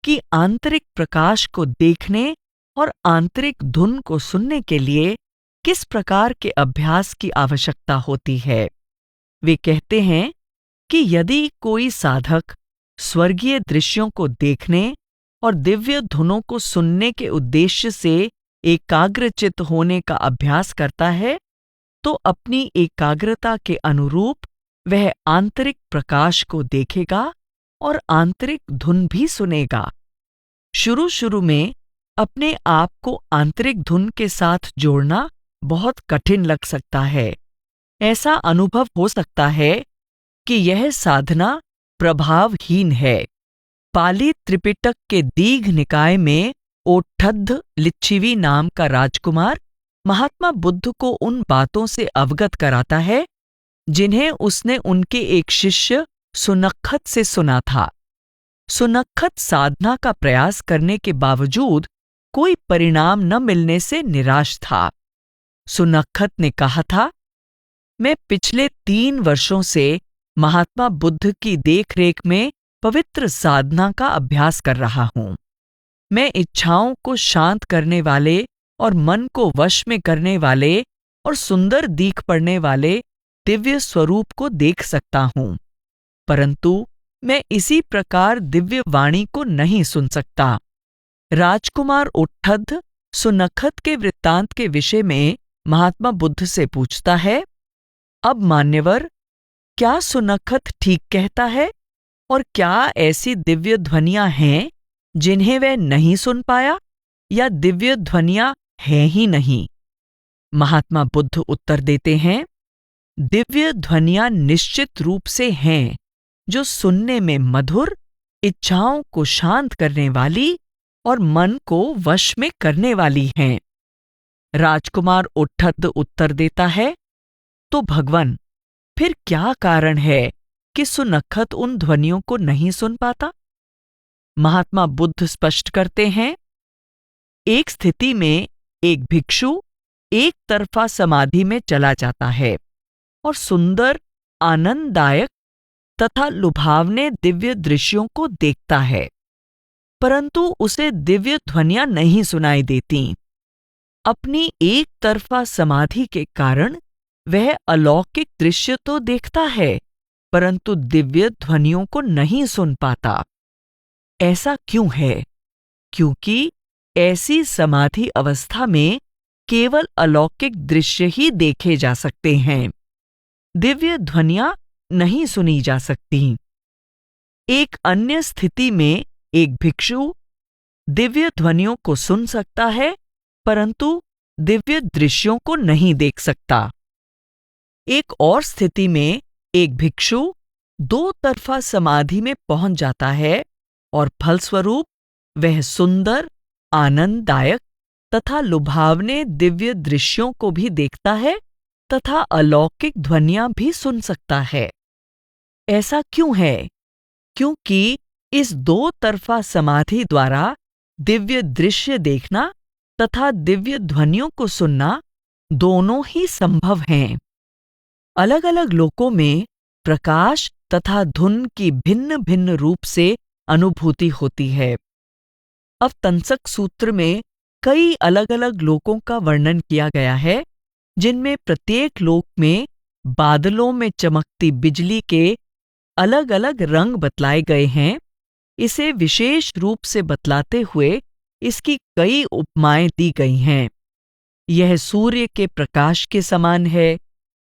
कि आंतरिक प्रकाश को देखने और आंतरिक धुन को सुनने के लिए किस प्रकार के अभ्यास की आवश्यकता होती है। वे कहते हैं कि यदि कोई साधक स्वर्गीय दृश्यों को देखने और दिव्य धुनों को सुनने के उद्देश्य से एकाग्रचित्त होने का अभ्यास करता है तो अपनी एकाग्रता के अनुरूप वह आंतरिक प्रकाश को देखेगा और आंतरिक धुन भी सुनेगा। शुरू में अपने आप को आंतरिक धुन के साथ जोड़ना बहुत कठिन लग सकता है। ऐसा अनुभव हो सकता है कि यह साधना प्रभावहीन है। पाली त्रिपिटक के दीघ निकाय में ओठद्ध लिच्छिवी नाम का राजकुमार महात्मा बुद्ध को उन बातों से अवगत कराता है जिन्हें उसने उनके एक शिष्य सुनक्खत से सुना था। सुनक्खत साधना का प्रयास करने के बावजूद कोई परिणाम न मिलने से निराश था। सुनक्खत ने कहा था, मैं पिछले 3 वर्षों से महात्मा बुद्ध की देखरेख में पवित्र साधना का अभ्यास कर रहा हूं। मैं इच्छाओं को शांत करने वाले और मन को वश में करने वाले और सुंदर दीख पड़ने वाले दिव्य स्वरूप को देख सकता हूं, परंतु मैं इसी प्रकार दिव्य वाणी को नहीं सुन सकता। राजकुमार ओठद्ध सुनक्खत के वृत्तांत के विषय में महात्मा बुद्ध से पूछता है, अब मान्यवर, क्या सुनक्खत ठीक कहता है और क्या ऐसी दिव्य ध्वनियां हैं जिन्हें वह नहीं सुन पाया या दिव्य ध्वनियां हैं ही नहीं? महात्मा बुद्ध उत्तर देते हैं, दिव्य ध्वनियां निश्चित रूप से हैं जो सुनने में मधुर, इच्छाओं को शांत करने वाली और मन को वश में करने वाली हैं। राजकुमार ओठद्ध उत्तर देता है, तो भगवन, फिर क्या कारण है कि सुनक्खत उन ध्वनियों को नहीं सुन पाता? महात्मा बुद्ध स्पष्ट करते हैं, एक स्थिति में एक भिक्षु एक तरफा समाधि में चला जाता है और सुंदर, आनंददायक तथा लुभावने दिव्य दृश्यों को देखता है, परंतु उसे दिव्य ध्वनियां नहीं सुनाई देती। अपनी एक तरफा समाधि के कारण वह अलौकिक दृश्य तो देखता है, परंतु दिव्य ध्वनियों को नहीं सुन पाता। ऐसा क्यों है? क्योंकि ऐसी समाधि अवस्था में केवल अलौकिक दृश्य ही देखे जा सकते हैं, दिव्य ध्वनियां नहीं सुनी जा सकती। एक अन्य स्थिति में एक भिक्षु दिव्य ध्वनियों को सुन सकता है, परंतु दिव्य दृश्यों को नहीं देख सकता। एक और स्थिति में एक भिक्षु दो तरफा समाधि में पहुंच जाता है और फलस्वरूप वह सुंदर, आनंददायक तथा लुभावने दिव्य दृश्यों को भी देखता है तथा अलौकिक ध्वनियां भी सुन सकता है। ऐसा क्यों है? क्योंकि इस दो तरफा समाधि द्वारा दिव्य दृश्य देखना तथा दिव्य ध्वनियों को सुनना दोनों ही संभव हैं। अलग अलग लोकों में प्रकाश तथा धुन की भिन्न भिन्न रूप से अनुभूति होती है। अब तंसक सूत्र में कई अलग अलग लोकों का वर्णन किया गया है, जिनमें प्रत्येक लोक में बादलों में चमकती बिजली के अलग अलग रंग बतलाए गए हैं। इसे विशेष रूप से बतलाते हुए इसकी कई उपमाएं दी गई हैं। यह सूर्य के प्रकाश के समान है,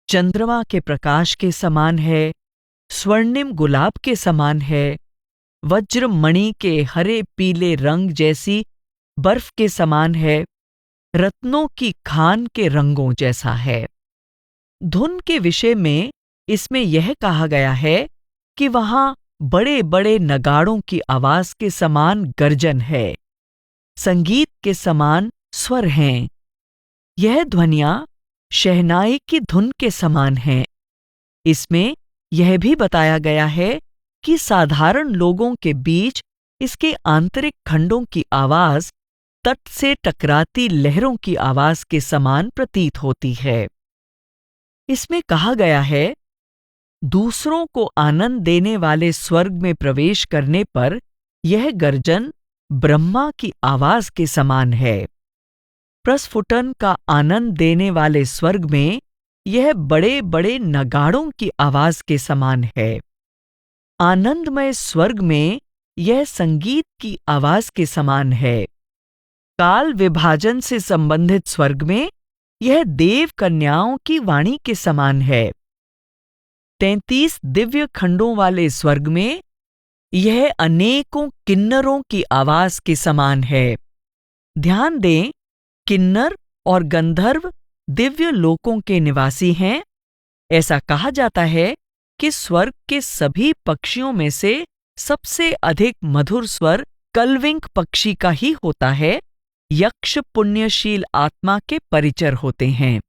चंद्रमा के प्रकाश के समान है, स्वर्णिम गुलाब के समान है, वज्र मणि के हरे पीले रंग जैसी बर्फ के समान है, रत्नों की खान के रंगों जैसा है। धुन के विषय में इसमें यह कहा गया है कि वहां बड़े बड़े नगाड़ों की आवाज के समान गर्जन है, संगीत के समान स्वर हैं। यह ध्वनियां शहनाई की धुन के समान हैं। इसमें यह भी बताया गया है कि साधारण लोगों के बीच इसके आंतरिक खंडों की आवाज तट से टकराती लहरों की आवाज के समान प्रतीत होती है। इसमें कहा गया है, दूसरों को आनंद देने वाले स्वर्ग में प्रवेश करने पर यह गर्जन ब्रह्मा की आवाज के समान है। प्रस्फुटन का आनंद देने वाले स्वर्ग में यह बड़े बड़े नगाड़ों की आवाज के समान है। आनंदमय स्वर्ग में यह संगीत की आवाज के समान है। काल विभाजन से संबंधित स्वर्ग में यह देव कन्याओं की वाणी के समान है। 33 दिव्य खंडों वाले स्वर्ग में यह अनेकों किन्नरों की आवाज के समान है। ध्यान दें, किन्नर और गंधर्व दिव्य लोकों के निवासी हैं। ऐसा कहा जाता है कि स्वर्ग के सभी पक्षियों में से सबसे अधिक मधुर स्वर कलविंक पक्षी का ही होता है। यक्ष पुण्यशील आत्मा के परिचर होते हैं।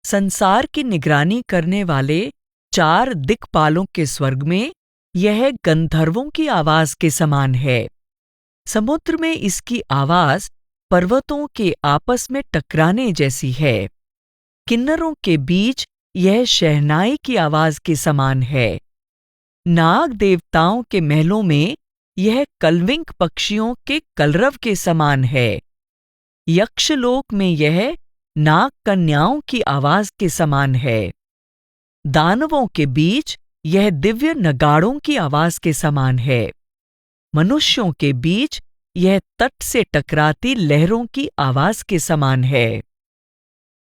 संसार की निगरानी करने वाले 4 दिक्पालों के स्वर्ग में यह गंधर्वों की आवाज के समान है। समुद्र में इसकी आवाज पर्वतों के आपस में टकराने जैसी है। किन्नरों के बीच यह शहनाई की आवाज के समान है। नाग देवताओं के महलों में यह कलविंक पक्षियों के कलरव के समान है। यक्षलोक में यह नाग कन्याओं की आवाज के समान है। दानवों के बीच यह दिव्य नगाड़ों की आवाज के समान है। मनुष्यों के बीच यह तट से टकराती लहरों की आवाज के समान है।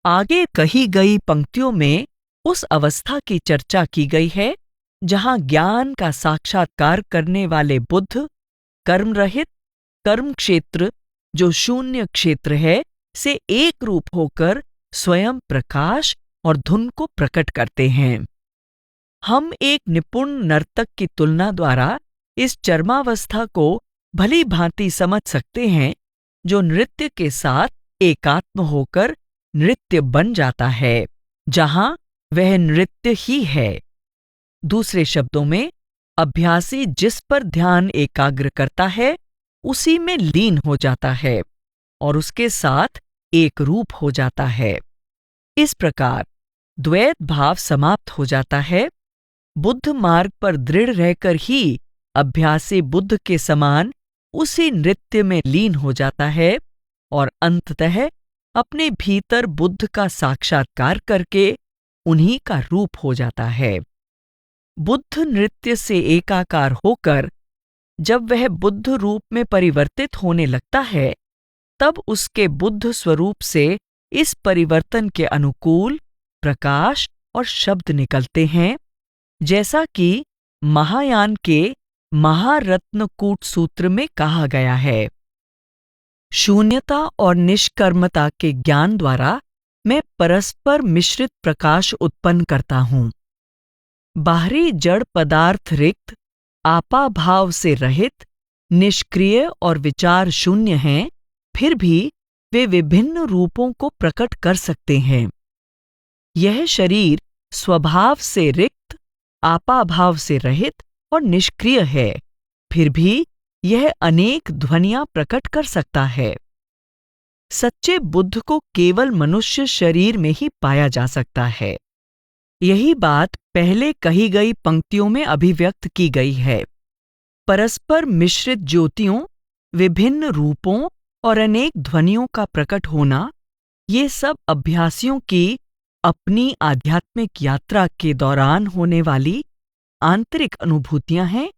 आगे कही गई पंक्तियों में उस अवस्था की चर्चा की गई है जहां ज्ञान का साक्षात्कार करने वाले बुद्ध कर्म रहित कर्म क्षेत्र, जो शून्य क्षेत्र है, से एक रूप होकर स्वयं प्रकाश और धुन को प्रकट करते हैं। हम एक निपुण नर्तक की तुलना द्वारा इस चरमावस्था को भली भांति समझ सकते हैं, जो नृत्य के साथ एकात्म होकर नृत्य बन जाता है, जहां वह नृत्य ही है। दूसरे शब्दों में, अभ्यासी जिस पर ध्यान एकाग्र करता है उसी में लीन हो जाता है और उसके साथ एक रूप हो जाता है। इस प्रकार द्वैत भाव समाप्त हो जाता है। बुद्ध मार्ग पर दृढ़ रहकर ही अभ्यासी बुद्ध के समान उसी नृत्य में लीन हो जाता है और अंततः अपने भीतर बुद्ध का साक्षात्कार करके उन्हीं का रूप हो जाता है। बुद्ध नृत्य से एकाकार होकर जब वह बुद्ध रूप में परिवर्तित होने लगता है, तब उसके बुद्ध स्वरूप से इस परिवर्तन के अनुकूल प्रकाश और शब्द निकलते हैं, जैसा कि महायान के महारत्नकूट सूत्र में कहा गया है। शून्यता और निष्कर्मता के ज्ञान द्वारा मैं परस्पर मिश्रित प्रकाश उत्पन्न करता हूँ। बाहरी जड़ पदार्थ रिक्त, आपाभाव से रहित, निष्क्रिय और विचार शून्य हैं, फिर भी वे विभिन्न रूपों को प्रकट कर सकते हैं। यह शरीर स्वभाव से रिक्त, आपाभाव से रहित और निष्क्रिय है, फिर भी यह अनेक ध्वनियां प्रकट कर सकता है। सच्चे बुद्ध को केवल मनुष्य शरीर में ही पाया जा सकता है। यही बात पहले कही गई पंक्तियों में अभिव्यक्त की गई है। परस्पर मिश्रित ज्योतियों, विभिन्न रूपों और अनेक ध्वनियों का प्रकट होना, ये सब अभ्यासियों की अपनी आध्यात्मिक यात्रा के दौरान होने वाली आंतरिक अनुभूतियां हैं,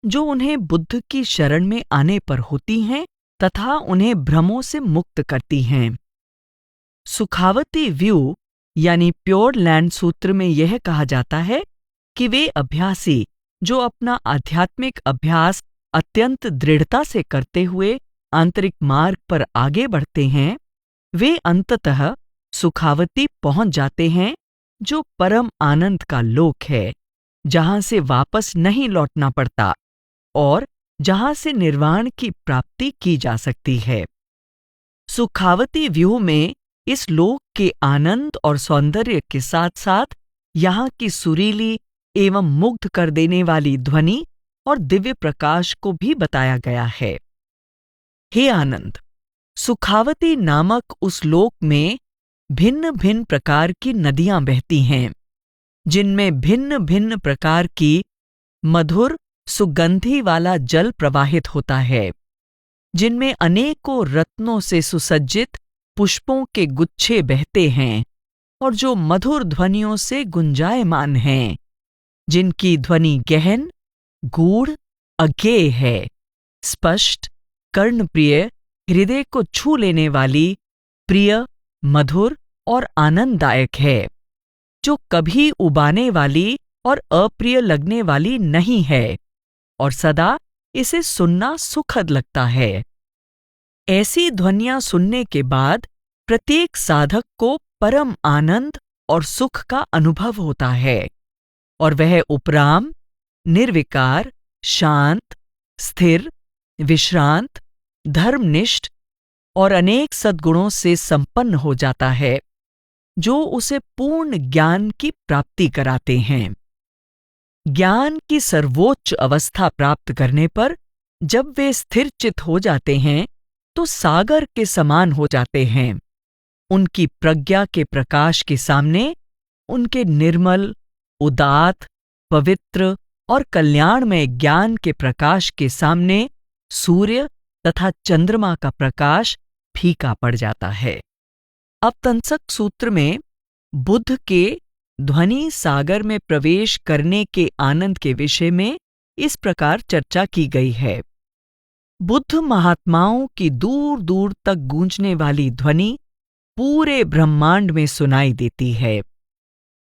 जो उन्हें बुद्ध की शरण में आने पर होती हैं तथा उन्हें भ्रमों से मुक्त करती हैं। सुखावती व्यू यानी प्योर लैंड सूत्र में यह कहा जाता है कि वे अभ्यासी जो अपना आध्यात्मिक अभ्यास अत्यंत दृढ़ता से करते हुए आंतरिक मार्ग पर आगे बढ़ते हैं, वे अंततः सुखावती पहुंच जाते हैं, जो परम आनंद का लोक है, जहां से वापस नहीं लौटना पड़ता और जहां से निर्वाण की प्राप्ति की जा सकती है। सुखावती व्यूह में इस लोक के आनंद और सौंदर्य के साथ साथ यहाँ की सुरीली एवं मुग्ध कर देने वाली ध्वनि और दिव्य प्रकाश को भी बताया गया है। हे आनंद, सुखावती नामक उस लोक में भिन्न भिन्न प्रकार की नदियां बहती हैं, जिनमें भिन्न भिन्न प्रकार की मधुर सुगंधी वाला जल प्रवाहित होता है, जिनमें अनेकों रत्नों से सुसज्जित पुष्पों के गुच्छे बहते हैं और जो मधुर ध्वनियों से गुंजायमान हैं, जिनकी ध्वनि गहन, गूढ़, अज्ञेय है, स्पष्ट, कर्णप्रिय, हृदय को छू लेने वाली, प्रिय, मधुर और आनंददायक है, जो कभी उबाने वाली और अप्रिय लगने वाली नहीं है और सदा इसे सुनना सुखद लगता है। ऐसी ध्वनियां सुनने के बाद प्रत्येक साधक को परम आनंद और सुख का अनुभव होता है और वह उपराम, निर्विकार, शांत, स्थिर, विश्रांत, धर्मनिष्ठ और अनेक सद्गुणों से संपन्न हो जाता है, जो उसे पूर्ण ज्ञान की प्राप्ति कराते हैं। ज्ञान की सर्वोच्च अवस्था प्राप्त करने पर जब वे स्थिर चित हो जाते हैं, तो सागर के समान हो जाते हैं। उनकी प्रज्ञा के प्रकाश के सामने उनके निर्मल, उदात्त, पवित्र और कल्याणमय ज्ञान के प्रकाश के सामने सूर्य तथा चंद्रमा का प्रकाश फीका पड़ जाता है। अब तंसक सूत्र में बुद्ध के ध्वनि सागर में प्रवेश करने के आनंद के विषय में इस प्रकार चर्चा की गई है। बुद्ध महात्माओं की दूर दूर तक गूंजने वाली ध्वनि पूरे ब्रह्मांड में सुनाई देती है।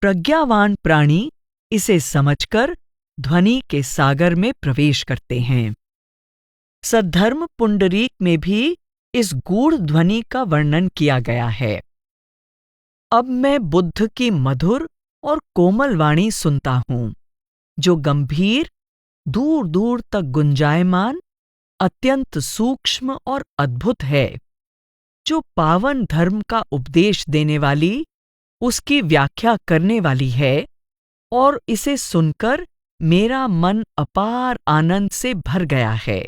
प्रज्ञावान प्राणी इसे समझकर ध्वनि के सागर में प्रवेश करते हैं। सद्धर्म पुंडरीक में भी इस गूढ़ ध्वनि का वर्णन किया गया है। अब मैं बुद्ध की मधुर और कोमल वाणी सुनता हूं, जो गंभीर, दूर दूर तक गुंजायमान, अत्यंत सूक्ष्म और अद्भुत है, जो पावन धर्म का उपदेश देने वाली, उसकी व्याख्या करने वाली है, और इसे सुनकर मेरा मन अपार आनंद से भर गया है।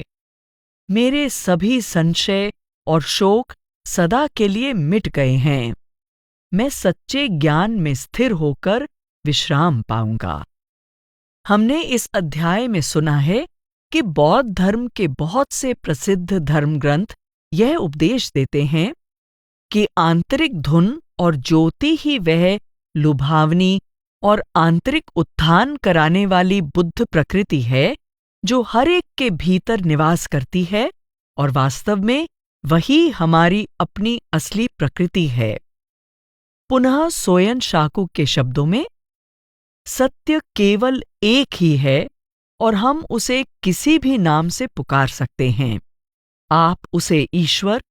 मेरे सभी संशय और शोक सदा के लिए मिट गए हैं। मैं सच्चे ज्ञान में स्थिर होकर विश्राम पाऊंगा। हमने इस अध्याय में सुना है कि बौद्ध धर्म के बहुत से प्रसिद्ध धर्म ग्रंथ यह उपदेश देते हैं कि आंतरिक धुन और ज्योति ही वह लुभावनी और आंतरिक उत्थान कराने वाली बुद्ध प्रकृति है जो हर एक के भीतर निवास करती है, और वास्तव में वही हमारी अपनी असली प्रकृति है। पुनः सोयन शाकू के शब्दों में, सत्य केवल एक ही है और हम उसे किसी भी नाम से पुकार सकते हैं। आप उसे ईश्वर,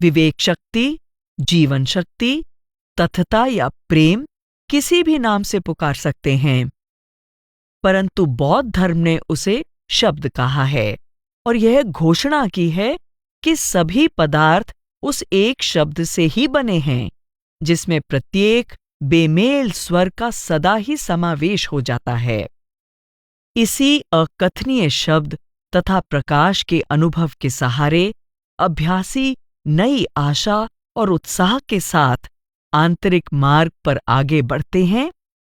विवेक शक्ति, जीवन शक्ति, तथता या प्रेम किसी भी नाम से पुकार सकते हैं, परंतु बौद्ध धर्म ने उसे शब्द कहा है और यह घोषणा की है कि सभी पदार्थ उस एक शब्द से ही बने हैं, जिसमें प्रत्येक बेमेल स्वर का सदा ही समावेश हो जाता है। इसी अकथनीय शब्द तथा प्रकाश के अनुभव के सहारे अभ्यासी नई आशा और उत्साह के साथ आंतरिक मार्ग पर आगे बढ़ते हैं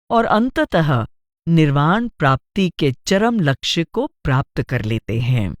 और अंततः निर्वाण प्राप्ति के चरम लक्ष्य को प्राप्त कर लेते हैं।